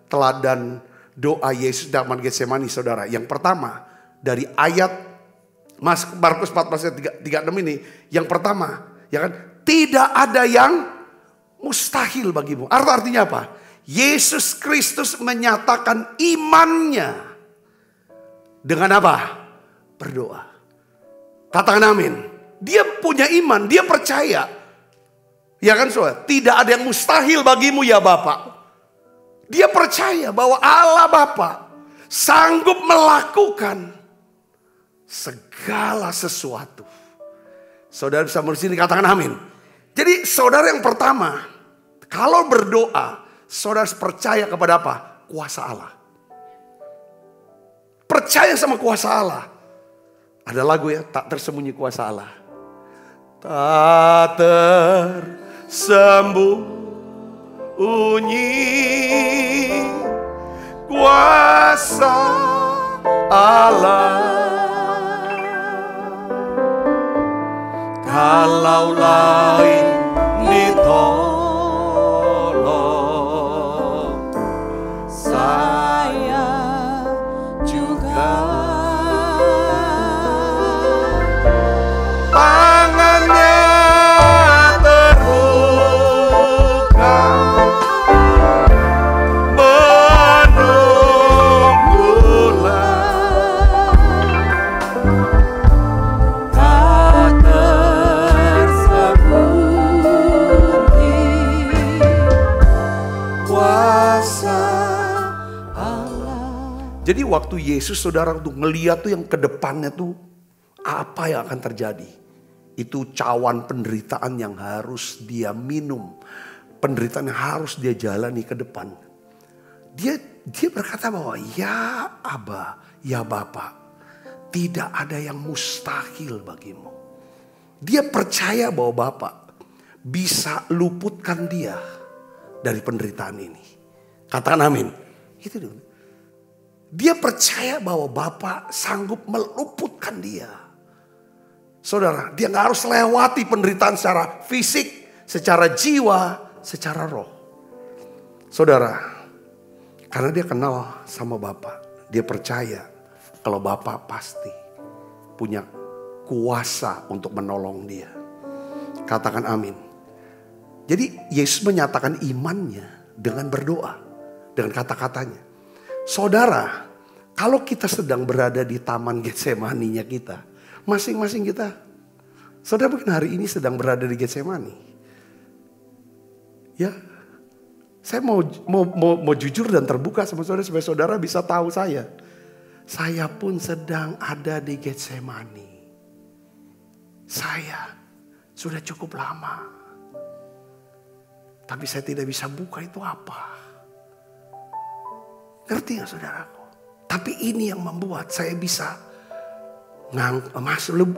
teladan doa Yesus dalam Getsemani, saudara. Yang pertama dari ayat Markus 14 ayat 36 ini, yang pertama, ya kan, tidak ada yang mustahil bagimu. Artinya apa? Yesus Kristus menyatakan imannya dengan apa? Berdoa. Katakan amin. Dia punya iman, dia percaya. Ya kan saudara? Tidak ada yang mustahil bagimu ya Bapak. Dia percaya bahwa Allah Bapa sanggup melakukan segala sesuatu. Saudara bisa bersini katakan amin. Jadi saudara yang pertama, kalau berdoa, saudara percaya kepada apa? Kuasa Allah. Percaya sama kuasa Allah. Ada lagu ya, tak tersembunyi kuasa Allah. Tak tersembunyi kuasa Allah. Kalau lain ditolong, saya juga. Tangannya terbuka, menunggulah, tak tersembunyi kuasa Allah. Jadi waktu Yesus saudara tuh ngeliat tuh yang ke depannya tuh apa yang akan terjadi. Itu cawan penderitaan yang harus dia minum. Penderitaan yang harus dia jalani ke depan. Dia berkata bahwa ya Aba, ya Bapa, tidak ada yang mustahil bagimu. Dia percaya bahwa Bapa bisa luputkan dia dari penderitaan ini. Katakan amin. Itu dulu. Dia percaya bahwa Bapa sanggup meluputkan dia. Saudara, dia gak harus lewati penderitaan secara fisik, secara jiwa, secara roh. Saudara, karena dia kenal sama Bapa, dia percaya kalau Bapa pasti punya kuasa untuk menolong dia. Katakan amin. Jadi Yesus menyatakan imannya dengan berdoa, dengan kata-katanya. Saudara, kalau kita sedang berada di taman Getsemani-nya kita, masing-masing kita, saudara mungkin hari ini sedang berada di Getsemani. Ya, saya mau jujur dan terbuka sama saudara supaya saudara bisa tahu saya. Saya pun sedang ada di Getsemani. Saya sudah cukup lama, tapi saya tidak bisa buka itu apa. Ngerti gak saudaraku? Tapi ini yang membuat saya bisa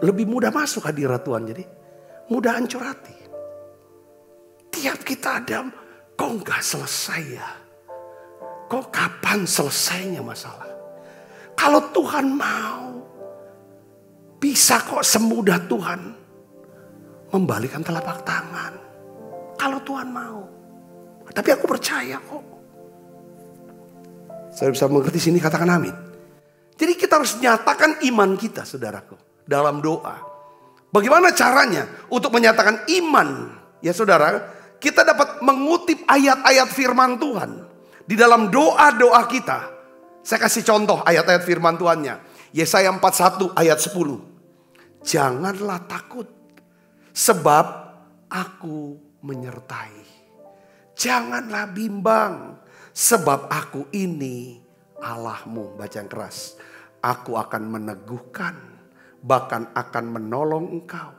lebih mudah masuk hadirat Tuhan. Jadi mudah hancur hati. Tiap kita ada, kok gak selesai ya? Kok kapan selesainya masalah? Kalau Tuhan mau, bisa kok semudah Tuhan membalikan telapak tangan. Kalau Tuhan mau. Tapi aku percaya kok. Saya bisa mengerti sini, katakan amin. Jadi kita harus nyatakan iman kita saudaraku dalam doa. Bagaimana caranya untuk menyatakan iman? Ya saudara, kita dapat mengutip ayat-ayat firman Tuhan di dalam doa-doa kita. Saya kasih contoh ayat-ayat firman Tuhannya. Yesaya 41 ayat 10. Janganlah takut, sebab aku menyertai. Janganlah bimbang, sebab aku ini Allahmu. Baca yang keras. Aku akan meneguhkan, bahkan akan menolong engkau.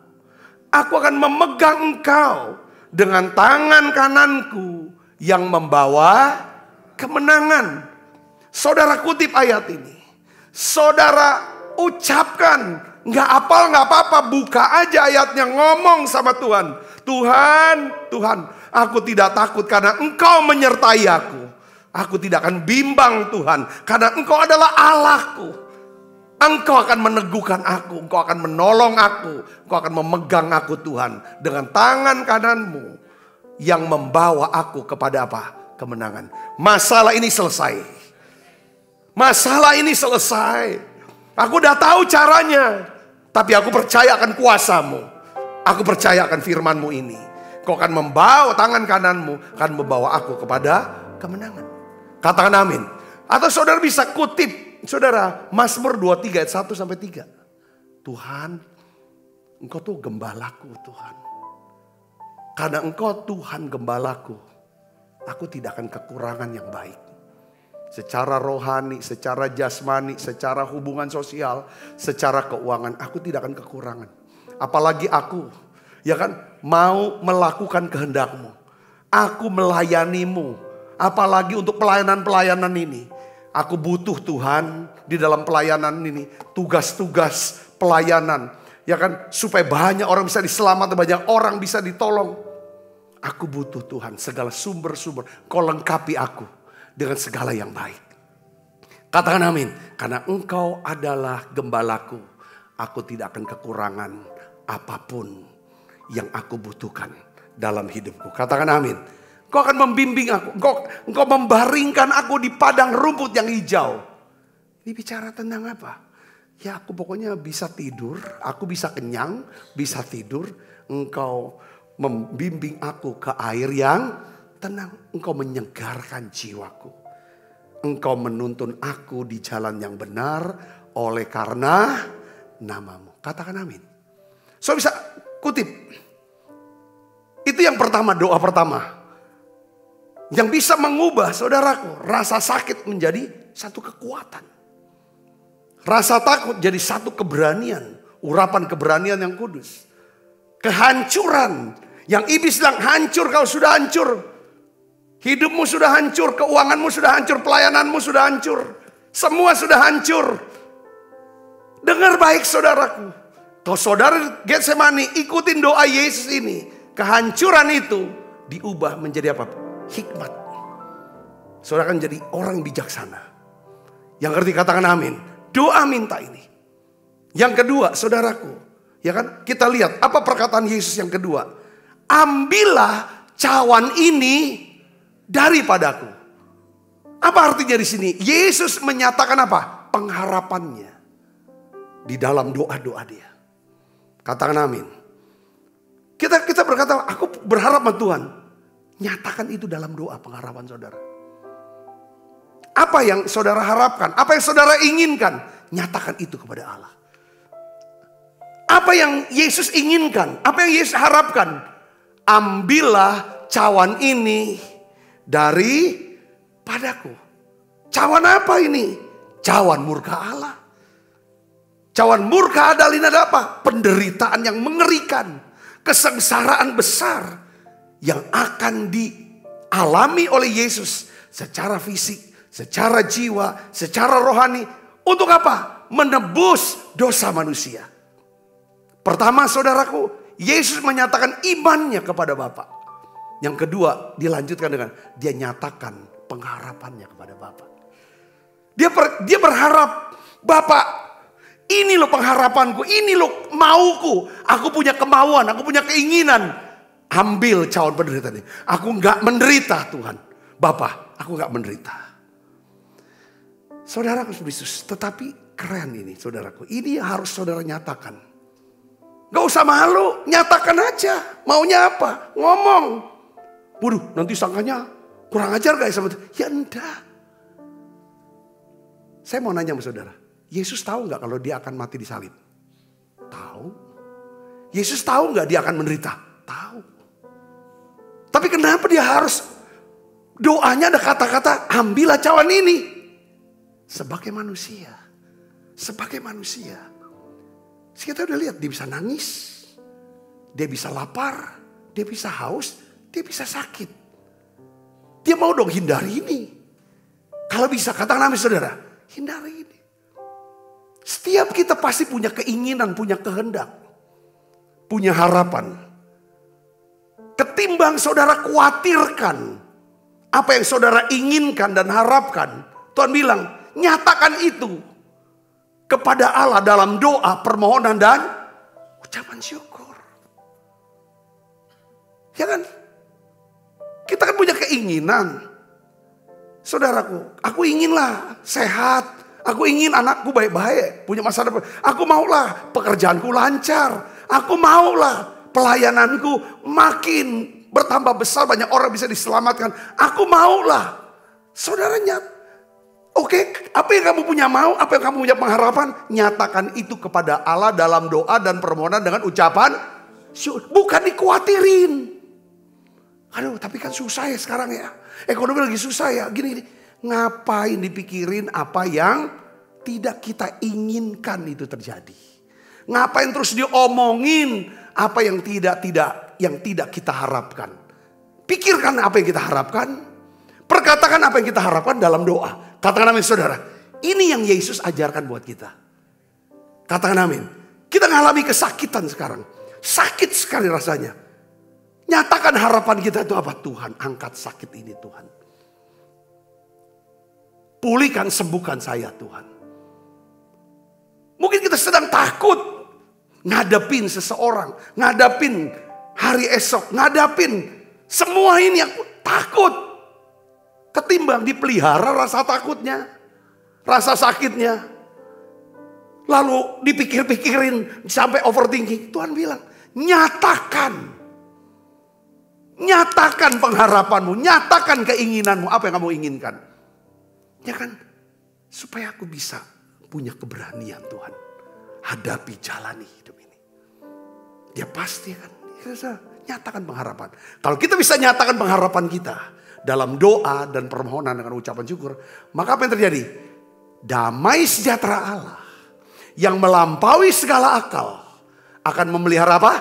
Aku akan memegang engkau dengan tangan kananku yang membawa kemenangan. Saudara kutip ayat ini. Saudara ucapkan. Nggak apa-apa, buka aja ayatnya, ngomong sama Tuhan. Tuhan, aku tidak takut karena engkau menyertai aku. Aku tidak akan bimbang Tuhan, karena engkau adalah Allahku. Engkau akan meneguhkan aku, engkau akan menolong aku, engkau akan memegang aku Tuhan. Dengan tangan kananmu yang membawa aku kepada apa? Kemenangan. Masalah ini selesai. Masalah ini selesai. Aku udah tahu caranya. Tapi aku percaya akan kuasamu. Aku percaya akan firmanmu ini. Kau akan membawa tangan kananmu, akan membawa aku kepada kemenangan. Katakan amin. Atau saudara bisa kutip, saudara, Mazmur 23 ayat 1 sampai 3. Tuhan, engkau tuh gembalaku Tuhan. Karena engkau Tuhan gembalaku, aku tidak akan kekurangan yang baik. Secara rohani, secara jasmani, secara hubungan sosial, secara keuangan, aku tidak akan kekurangan. Apalagi aku, ya kan, mau melakukan kehendakmu. Aku melayanimu, apalagi untuk pelayanan-pelayanan ini. Aku butuh Tuhan di dalam pelayanan ini, tugas-tugas pelayanan, ya kan, supaya banyak orang bisa diselamatkan, banyak orang bisa ditolong. Aku butuh Tuhan, segala sumber-sumber, kau lengkapi aku dengan segala yang baik. Katakan amin. Karena engkau adalah gembalaku, aku tidak akan kekurangan apapun yang aku butuhkan dalam hidupku. Katakan amin. Engkau akan membimbing aku, engkau membaringkan aku di padang rumput yang hijau. Ini bicara tentang apa? Ya aku pokoknya bisa tidur, aku bisa kenyang, bisa tidur. Engkau membimbing aku ke air yang tenang. Engkau menyegarkan jiwaku. Engkau menuntun aku di jalan yang benar oleh karena namamu. Katakan amin. So bisa kutip. Itu yang pertama, doa pertama. Yang bisa mengubah saudaraku, rasa sakit menjadi satu kekuatan. Rasa takut jadi satu keberanian. Urapan keberanian yang kudus. Kehancuran. Yang iblis bilang hancur, kau sudah hancur. Hidupmu sudah hancur, keuanganmu sudah hancur, pelayananmu sudah hancur. Semua sudah hancur. Dengar baik saudaraku. Kalau saudara Getsemani ikutin doa Yesus ini. Kehancuran itu diubah menjadi apa? Hikmat. Saudara akan jadi orang yang bijaksana. Yang ngerti katakan amin. Doa minta ini. Yang kedua saudaraku. Ya kan, kita lihat apa perkataan Yesus yang kedua. Ambillah cawan ini daripadaku. Apa artinya di sini? Yesus menyatakan apa? Pengharapannya di dalam doa-doa dia. Katakan amin. Kita berkata, aku berharap sama Tuhan. Nyatakan itu dalam doa pengharapan saudara. Apa yang saudara harapkan? Apa yang saudara inginkan? Nyatakan itu kepada Allah. Apa yang Yesus inginkan? Apa yang Yesus harapkan? Ambillah cawan ini daripadaku. Cawan apa ini? Cawan murka Allah. Cawan murka Allah ini adalah apa? Penderitaan yang mengerikan. Kesengsaraan besar yang akan dialami oleh Yesus secara fisik, secara jiwa, secara rohani. Untuk apa? Menebus dosa manusia. Pertama saudaraku, Yesus menyatakan imannya kepada Bapa. Yang kedua dilanjutkan dengan dia nyatakan pengharapannya kepada Bapa. Dia berharap, Bapak, ini loh pengharapanku, ini loh mauku. Aku punya kemauan, aku punya keinginan. Ambil cawan penderitaan ini. Aku gak menderita Tuhan. Bapak, aku gak menderita. Saudaraku Yesus, tetapi keren ini saudaraku. Ini harus saudara nyatakan. Gak usah malu, nyatakan aja. Maunya apa? Ngomong. Waduh, nanti sangkanya kurang ajar gak ya sama Tuhan? Ya enggak. Saya mau nanya sama saudara. Yesus tahu gak kalau dia akan mati di salib? Tahu. Yesus tahu gak dia akan menderita? Tahu. Tapi kenapa dia harus doanya ada kata-kata ambillah cawan ini? Sebagai manusia. Sebagai manusia. Kita udah lihat dia bisa nangis. Dia bisa lapar. Dia bisa haus. Dia bisa sakit. Dia mau dong hindari ini. Kalau bisa katakan amin saudara. Hindari ini. Setiap kita pasti punya keinginan, punya kehendak. Punya harapan. Ketimbang saudara khawatirkan apa yang saudara inginkan dan harapkan. Tuhan bilang, nyatakan itu kepada Allah dalam doa, permohonan dan ucapan syukur. Ya kan? Kita kan punya keinginan. Saudaraku, aku inginlah sehat. Aku ingin anakku baik-baik, punya masa depan. Aku maulah pekerjaanku lancar. Aku maulah pelayananku makin bertambah besar, banyak orang bisa diselamatkan. Aku maulah. Saudaranya, oke, apa yang kamu punya mau, apa yang kamu punya pengharapan, nyatakan itu kepada Allah dalam doa dan permohonan dengan ucapan syukur. Bukan dikuatirin. Aduh, tapi kan susah ya sekarang ya. Ekonomi lagi susah ya, gini-gini. Ngapain dipikirin apa yang tidak kita inginkan itu terjadi? Ngapain terus diomongin apa yang tidak kita harapkan? Pikirkan apa yang kita harapkan. Perkatakan apa yang kita harapkan dalam doa. Katakan amin saudara. Ini yang Yesus ajarkan buat kita. Katakan amin. Kita ngalami kesakitan sekarang. Sakit sekali rasanya. Nyatakan harapan kita itu apa? Tuhan, angkat sakit ini Tuhan. Pulihkan, sembuhkan saya Tuhan. Mungkin kita sedang takut ngadepin seseorang, ngadepin hari esok, ngadepin semua ini yang takut. Ketimbang dipelihara rasa takutnya, rasa sakitnya. Lalu dipikir-pikirin sampai overthinking. Tuhan bilang, nyatakan. Nyatakan pengharapanmu, nyatakan keinginanmu, apa yang kamu inginkan. Ya kan, supaya aku bisa punya keberanian Tuhan. Hadapi, jalani hidup ini. Dia pasti kan, nyatakan pengharapan. Kalau kita bisa nyatakan pengharapan kita dalam doa dan permohonan dengan ucapan syukur, maka apa yang terjadi? Damai sejahtera Allah yang melampaui segala akal akan memelihara apa?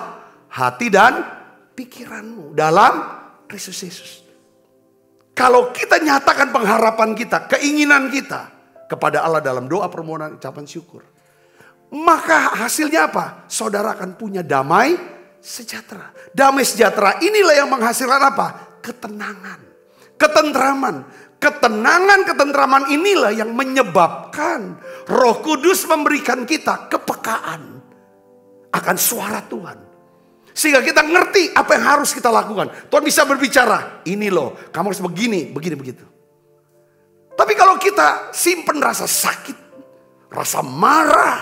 Hati dan pikiranmu dalam Kristus Yesus. Kalau kita nyatakan pengharapan kita, keinginan kita kepada Allah dalam doa, permohonan, ucapan syukur, maka hasilnya apa? Saudara akan punya damai sejahtera. Damai sejahtera inilah yang menghasilkan apa? Ketenangan, ketentraman. Ketenangan, inilah yang menyebabkan Roh Kudus memberikan kita kepekaan akan suara Tuhan. Sehingga kita ngerti apa yang harus kita lakukan. Tuhan bisa berbicara, ini loh, kamu harus begini, begitu. Tapi kalau kita simpen rasa sakit, rasa marah,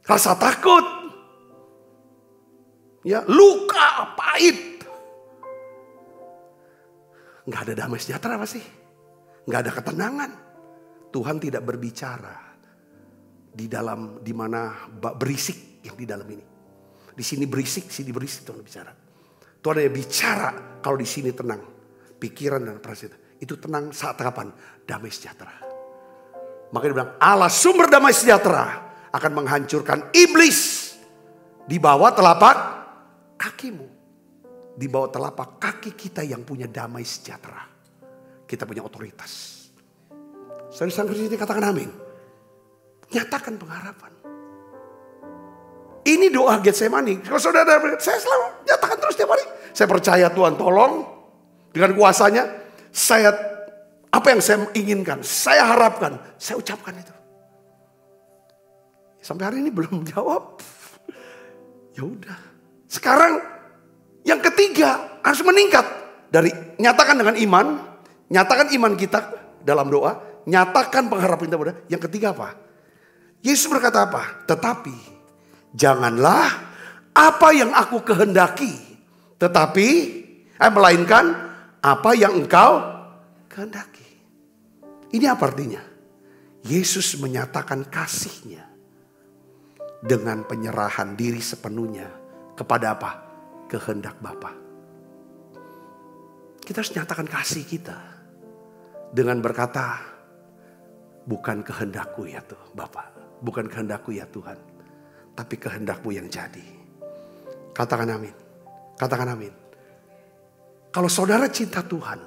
rasa takut, ya luka, pahit, nggak ada damai sejahtera pasti, nggak ada ketenangan. Tuhan tidak berbicara di dalam, di mana berisik yang di dalam ini. Di sini berisik, sini berisik Tuhan bicara. Tuhan hanya bicara kalau di sini tenang. Pikiran dan perasaan itu tenang saat kapan? Damai sejahtera. Maka dia bilang Allah sumber damai sejahtera akan menghancurkan iblis di bawah telapak kakimu. Di bawah telapak kaki kita yang punya damai sejahtera. Kita punya otoritas. Saudara-saudara Kristus katakan amin. Nyatakan pengharapan. Ini doa Getsemani. Kalau saudara, saya selalu nyatakan terus setiap hari. Saya percaya Tuhan tolong dengan kuasanya. Apa yang saya inginkan, saya harapkan, saya ucapkan itu. Sampai hari ini belum jawab. Ya udah. Sekarang yang ketiga harus meningkat. Dari nyatakan dengan iman, nyatakan iman kita dalam doa, nyatakan pengharapan kita pada. Yang ketiga apa? Yesus berkata apa? Tetapi Janganlah apa yang aku kehendaki, tetapi melainkan apa yang engkau kehendaki. Ini apa artinya? Yesus menyatakan kasihnya dengan penyerahan diri sepenuhnya kepada apa? Kehendak Bapa. Kita harus nyatakan kasih kita dengan berkata, bukan kehendakku ya Tuhan Bapa, bukan kehendakku ya Tuhan, tapi kehendakmu yang jadi. Katakan amin. Katakan amin. Kalau saudara cinta Tuhan,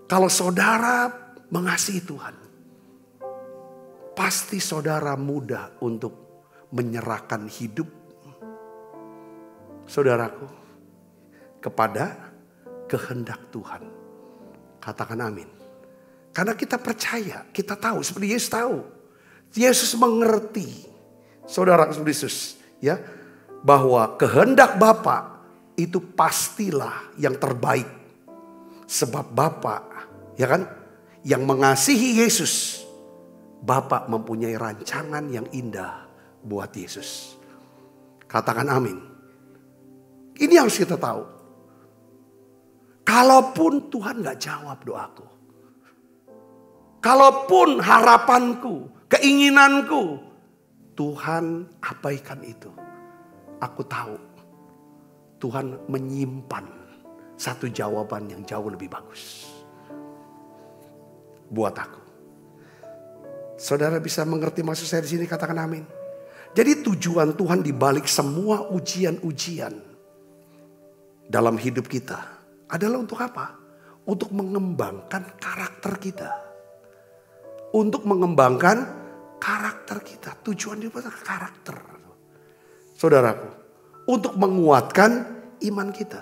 kalau saudara mengasihi Tuhan, pasti saudara mudah untuk menyerahkan hidup saudaraku kepada kehendak Tuhan. Katakan amin. Karena kita percaya, kita tahu, seperti Yesus tahu. Yesus mengerti, saudara Yesus, ya, bahwa kehendak Bapa itu pastilah yang terbaik. Sebab Bapa, ya kan, yang mengasihi Yesus, Bapa mempunyai rancangan yang indah buat Yesus. Katakan amin. Ini harus kita tahu. Kalaupun Tuhan gak jawab doaku, kalaupun harapanku, keinginanku, Tuhan abaikan itu. Aku tahu Tuhan menyimpan satu jawaban yang jauh lebih bagus buat aku. Saudara bisa mengerti maksud saya di sini? Katakan amin. Jadi tujuan Tuhan di balik semua ujian-ujian dalam hidup kita adalah untuk apa? Untuk mengembangkan karakter kita. Untuk mengembangkan karakter kita. Tujuan dia adalah karakter. Saudaraku, untuk menguatkan iman kita.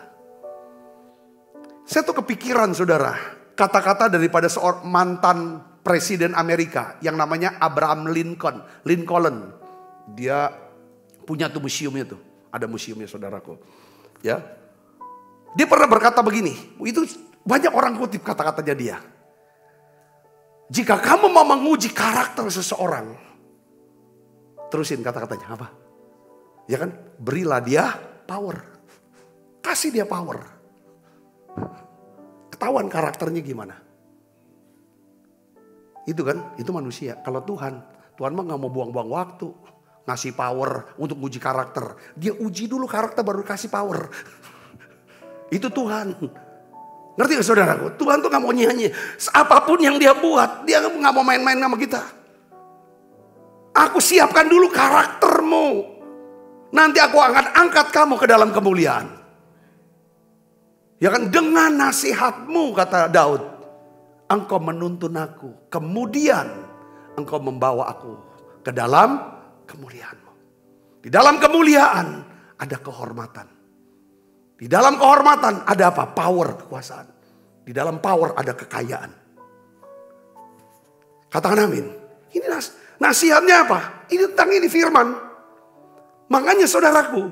Saya tuh kepikiran saudara, kata-kata daripada seorang mantan Presiden Amerika yang namanya Abraham Lincoln. Dia punya tuh museumnya tuh. Ada museumnya saudaraku. Ya. Dia pernah berkata begini. Itu banyak orang kutip kata-katanya dia. Jika kamu mau menguji karakter seseorang. Terusin kata-katanya apa? Ya kan? Berilah dia power. Kasih dia power. Ketahuan karakternya gimana. Itu kan, itu manusia. Kalau Tuhan mah gak mau buang-buang waktu. Ngasih power untuk uji karakter. Dia uji dulu karakter baru kasih power. Itu Tuhan. Ngerti gak saudaraku? Tuhan tuh gak mau nyanyi. Apapun yang dia buat, dia gak mau main-main sama kita. Aku siapkan dulu karaktermu. Nanti aku akan angkat kamu ke dalam kemuliaan. Ya kan, dengan nasihatmu kata Daud. Engkau menuntun aku. Kemudian engkau membawa aku ke dalam kemuliaanmu. Di dalam kemuliaan ada kehormatan. Di dalam kehormatan ada apa? Power, kekuasaan. Di dalam power ada kekayaan. Katakan amin. Ini nasihatnya apa? Ini tentang ini firman. Makanya saudaraku,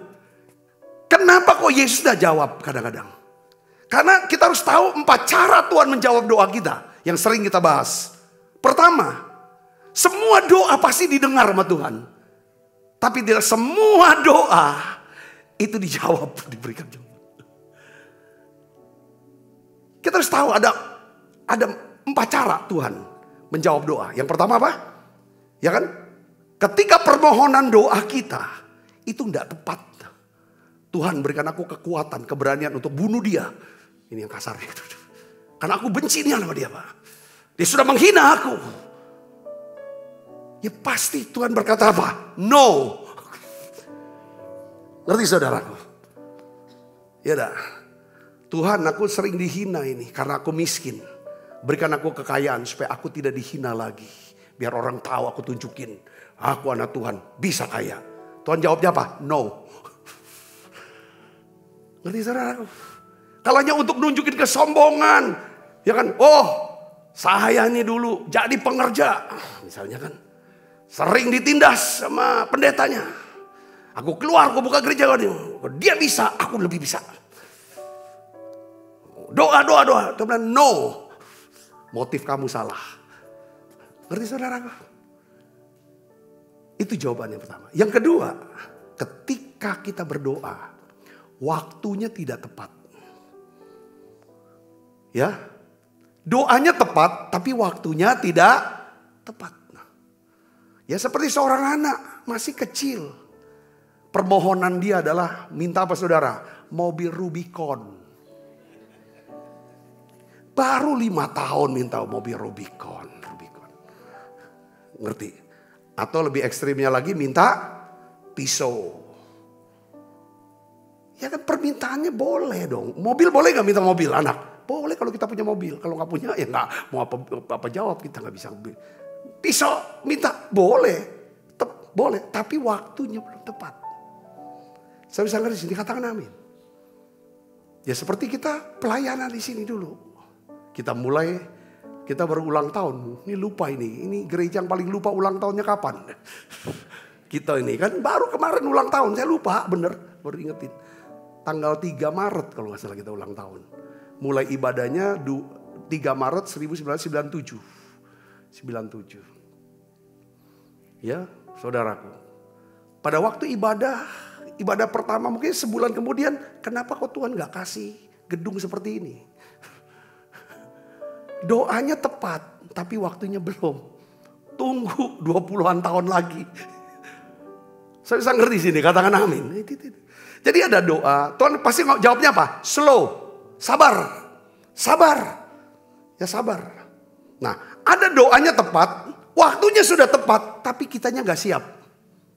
kenapa kok Yesus tidak jawab kadang-kadang? Karena kita harus tahu 4 cara Tuhan menjawab doa kita. Yang sering kita bahas. Pertama, semua doa pasti didengar sama Tuhan. Tapi tidak semua doa itu dijawab, diberikan jawaban. Kita harus tahu ada 4 cara Tuhan menjawab doa. Yang pertama apa? Ya kan? Ketika permohonan doa kita itu tidak tepat. Tuhan berikan aku kekuatan, keberanian untuk bunuh dia. Ini yang kasar. Karena aku benci dia sama dia, Pak. Dia sudah menghina aku. Ya pasti Tuhan berkata apa? No. Ngerti saudaraku? Ya dah. Tuhan, aku sering dihina ini karena aku miskin. Berikan aku kekayaan supaya aku tidak dihina lagi. Biar orang tahu aku tunjukin. Aku anak Tuhan, bisa kaya. Tuhan jawabnya apa? No. Ngerti saudaraku? Kalau hanya untuk nunjukin kesombongan. Ya kan? Oh, saya ini dulu jadi pengerja. Misalnya kan. Sering ditindas sama pendetanya. Aku keluar, aku buka gereja. Dia bisa, aku lebih bisa. Doa. Dia bilang no. Motif kamu salah. Ngerti saudara? Itu jawaban yang pertama. Yang kedua, ketika kita berdoa, waktunya tidak tepat. Ya, doanya tepat, tapi waktunya tidak tepat. Ya seperti seorang anak masih kecil. Permohonan dia adalah minta apa saudara? Mobil Rubicon. Baru 5 tahun minta mobil Rubicon. Ngerti? Atau lebih ekstrimnya lagi minta pisau. Ya kan permintaannya boleh dong. Mobil boleh gak minta mobil anak? Boleh kalau kita punya mobil. Kalau gak punya ya gak mau apa jawab, kita gak bisa. Pisau minta boleh. Boleh, tapi waktunya belum tepat. Saya bisa ngerti sini, katakan amin. Ya seperti kita pelayanan di sini dulu. Kita mulai, kita baru ulang tahun. Ini lupa ini gereja yang paling lupa ulang tahunnya kapan. Kita ini kan baru kemarin ulang tahun, saya lupa bener, baru ingetin. Tanggal 3 Maret kalau gak salah kita ulang tahun. Mulai ibadahnya 3 Maret 1997. 97. Ya saudaraku. Pada waktu ibadah pertama mungkin sebulan kemudian, kenapa kok Tuhan gak kasih gedung seperti ini? Doanya tepat, tapi waktunya belum. Tunggu 20-an tahun lagi. Saya bisa ngerti sini, katakan amin. Jadi ada doa, Tuhan pasti jawabnya apa? Slow, sabar. Ya sabar. Nah, ada doanya tepat, waktunya sudah tepat, tapi kitanya gak siap.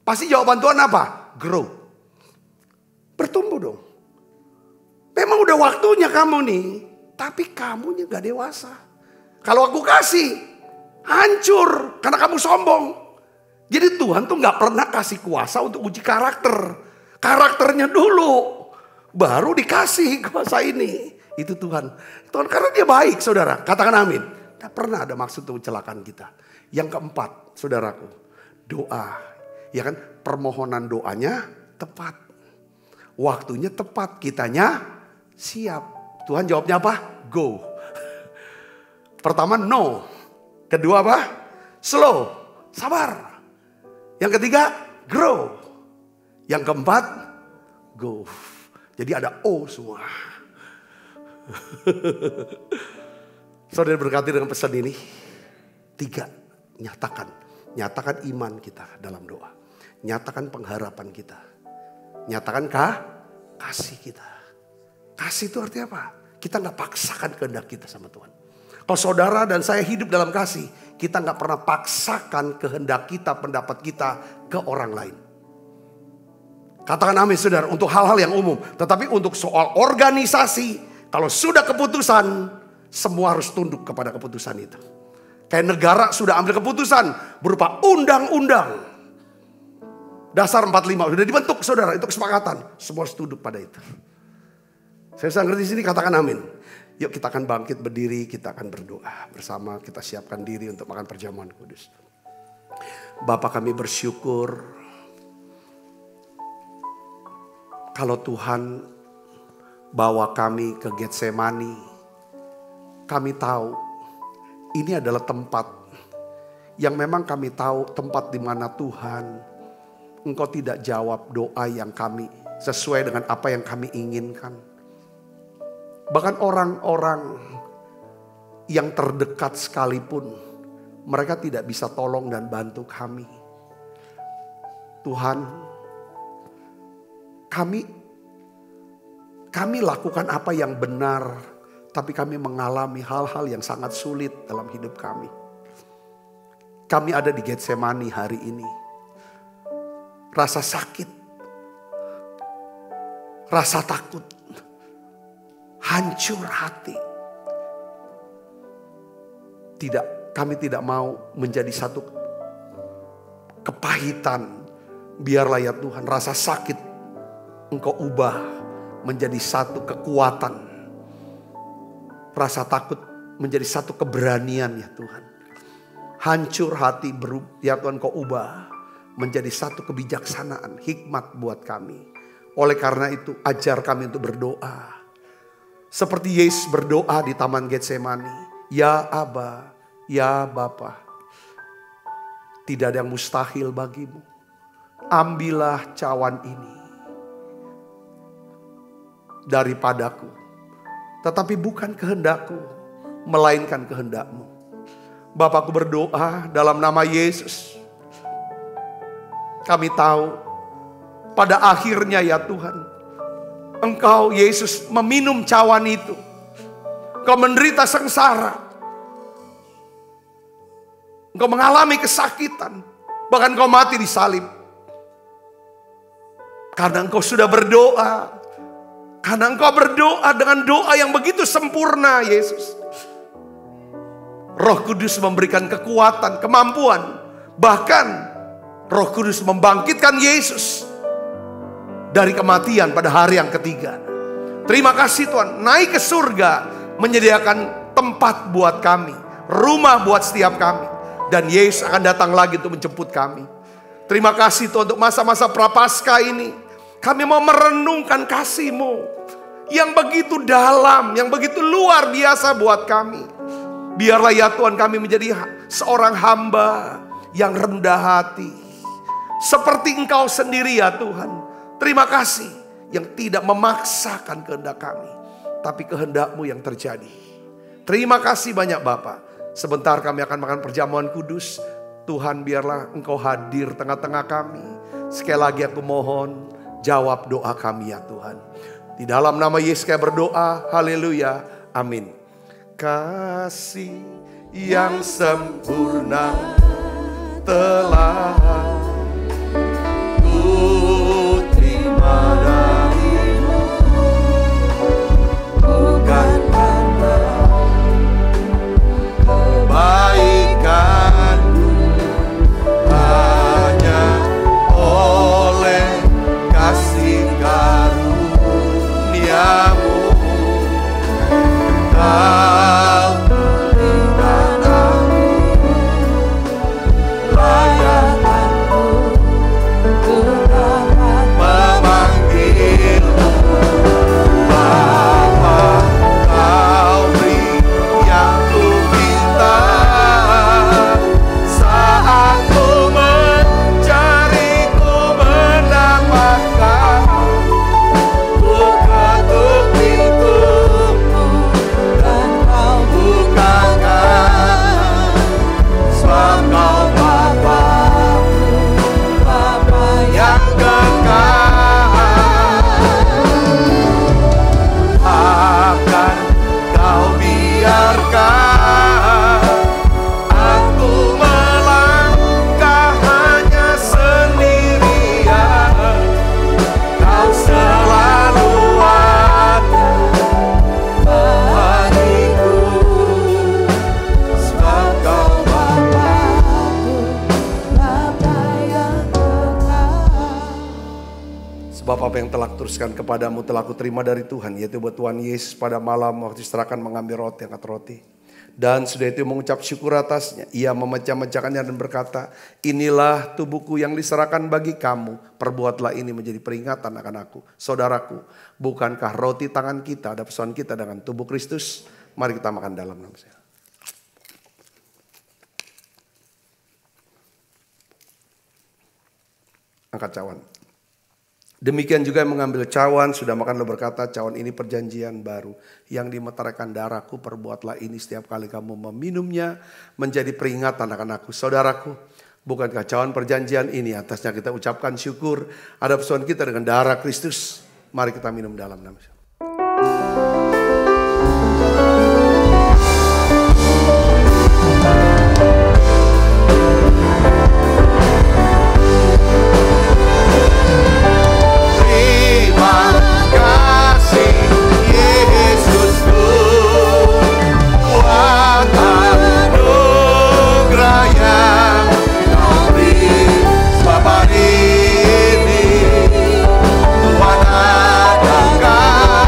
Pasti jawaban Tuhan apa? Grow. Bertumbuh dong. Memang udah waktunya kamu nih, tapi kamunya gak dewasa. Kalau aku kasih, hancur karena kamu sombong. Jadi Tuhan tuh gak pernah kasih kuasa untuk uji karakter. Karakternya dulu, baru dikasih kuasa ini. Itu Tuhan karena dia baik saudara, katakan amin. Tidak pernah ada maksud untuk mencelakan kita. Yang keempat saudaraku, doa. Ya kan, permohonan doanya tepat. Waktunya tepat, kitanya siap. Tuhan jawabnya apa? Go. Pertama no. Kedua apa? Slow. Sabar. Yang ketiga grow. Yang keempat go. Jadi ada O semua. Saudara berkati dengan pesan ini. 3. Nyatakan iman kita dalam doa. Nyatakan pengharapan kita. Nyatakan kasih kita. Kasih itu artinya apa? Kita gak paksakan kehendak kita sama Tuhan. Kalau saudara dan saya hidup dalam kasih, kita gak pernah paksakan kehendak kita, pendapat kita ke orang lain. Katakan amin saudara, untuk hal-hal yang umum. Tetapi untuk soal organisasi, kalau sudah keputusan, semua harus tunduk kepada keputusan itu. Kayak negara sudah ambil keputusan berupa undang-undang. Dasar 45 sudah dibentuk saudara, itu kesepakatan. Semua harus tunduk pada itu. Saya bisa ngerti sini, katakan amin. Yuk kita akan bangkit berdiri, kita akan berdoa bersama, kita siapkan diri untuk makan perjamuan kudus. Bapa kami bersyukur kalau Tuhan bawa kami ke Getsemani, kami tahu ini adalah tempat yang memang kami tahu tempat di mana Tuhan Engkau tidak jawab doa yang kami sesuai dengan apa yang kami inginkan. Bahkan orang-orang yang terdekat sekalipun, mereka tidak bisa tolong dan bantu kami. Tuhan, kami lakukan apa yang benar, tapi kami mengalami hal-hal yang sangat sulit dalam hidup kami. Kami ada di Getsemani hari ini. Rasa sakit, rasa takut, hancur hati. Kami tidak mau menjadi satu kepahitan. Biarlah ya Tuhan, rasa sakit Engkau ubah menjadi satu kekuatan. Rasa takut menjadi satu keberanian ya Tuhan. Hancur hati ya Tuhan Kau ubah menjadi satu kebijaksanaan, hikmat buat kami. Oleh karena itu ajar kami untuk berdoa. Seperti Yesus berdoa di Taman Getsemani. Ya Aba, ya Bapa. Tidak ada yang mustahil bagimu. ambillah cawan ini daripadaku, tetapi bukan kehendakku, melainkan kehendak-Mu. Bapakku berdoa dalam nama Yesus. Kami tahu pada akhirnya ya Tuhan, Engkau Yesus meminum cawan itu. Engkau menderita sengsara. Engkau mengalami kesakitan. Bahkan Engkau mati di salib. Karena Engkau sudah berdoa. Karena Engkau berdoa dengan doa yang begitu sempurna Yesus. Roh Kudus memberikan kekuatan, kemampuan. Bahkan Roh Kudus membangkitkan Yesus dari kematian pada hari yang ketiga. Terima kasih Tuhan, naik ke surga, menyediakan tempat buat kami, rumah buat setiap kami. Dan Yesus akan datang lagi untuk menjemput kami. Terima kasih Tuhan untuk masa-masa Prapaskah ini. Kami mau merenungkan kasih-Mu yang begitu dalam, yang begitu luar biasa buat kami. Biarlah ya Tuhan kami menjadi seorang hamba yang rendah hati. Seperti Engkau sendiri ya Tuhan. Terima kasih yang tidak memaksakan kehendak kami, tapi kehendak-Mu yang terjadi. Terima kasih banyak Bapa. Sebentar kami akan makan perjamuan kudus. Tuhan biarlah Engkau hadir tengah-tengah kami. Sekali lagi aku mohon jawab doa kami ya Tuhan. Di dalam nama Yesus kami berdoa. Haleluya. Amin. Kasih yang sempurna telah ku terima dari-Mu, bukan karena kebaikan-Ku, hanya oleh kasih karunia-Mu. Kau berikan aku layakanku, dapat memanggil Bapa. Kau beri yang ku minta saat ku mencari, ku mendapatkan. Ku ketuk pintu-Mu dan Kau bukakan, sebab Kau Bapa-Ku, Bapa yang kekal. Akan Kau biarkan aku melangkah hanya sendirian. Kau selalu ada bagiku, sebab Kau Bapa-Ku, Bapa yang kekal. Sebab apa yang telah kuteruskan kepadamu telah kuterima dari Tuhan, yaitu buat Tuhan Yesus pada malam waktu diserahkan mengambil roti, angkat roti. Dan sudah itu mengucap syukur atasnya, ia memecah-mecahkannya dan berkata, inilah tubuhku yang diserahkan bagi kamu, perbuatlah ini menjadi peringatan akan aku. Saudaraku, bukankah roti tangan kita ada pesan kita dengan tubuh Kristus? Mari kita makan dalam nama saya. Angkat cawan. Demikian juga yang mengambil cawan, sudah makan lalu berkata, cawan ini perjanjian baru yang dimeteraikan darahku, perbuatlah ini setiap kali kamu meminumnya menjadi peringatan akan aku. Saudaraku, bukankah cawan perjanjian ini atasnya kita ucapkan syukur, ada pesan kita dengan darah Kristus. Mari kita minum dalam nama Tuhan. Sebab hari ini Tuhan adakan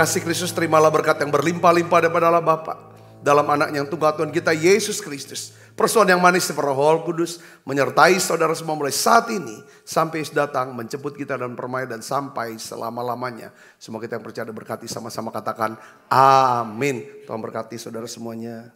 kasih Kristus, terimalah berkat yang berlimpah-limpah daripada Allah Bapa dalam anaknya yang tunggal Tuhan kita Yesus Kristus. Persekutuan yang manis seperti Roh Kudus menyertai saudara semua mulai saat ini sampai Yesus datang menjemput kita dan permai dan sampai selama-lamanya. Semua kita yang percaya berkati sama-sama katakan amin. Tuhan berkati saudara semuanya.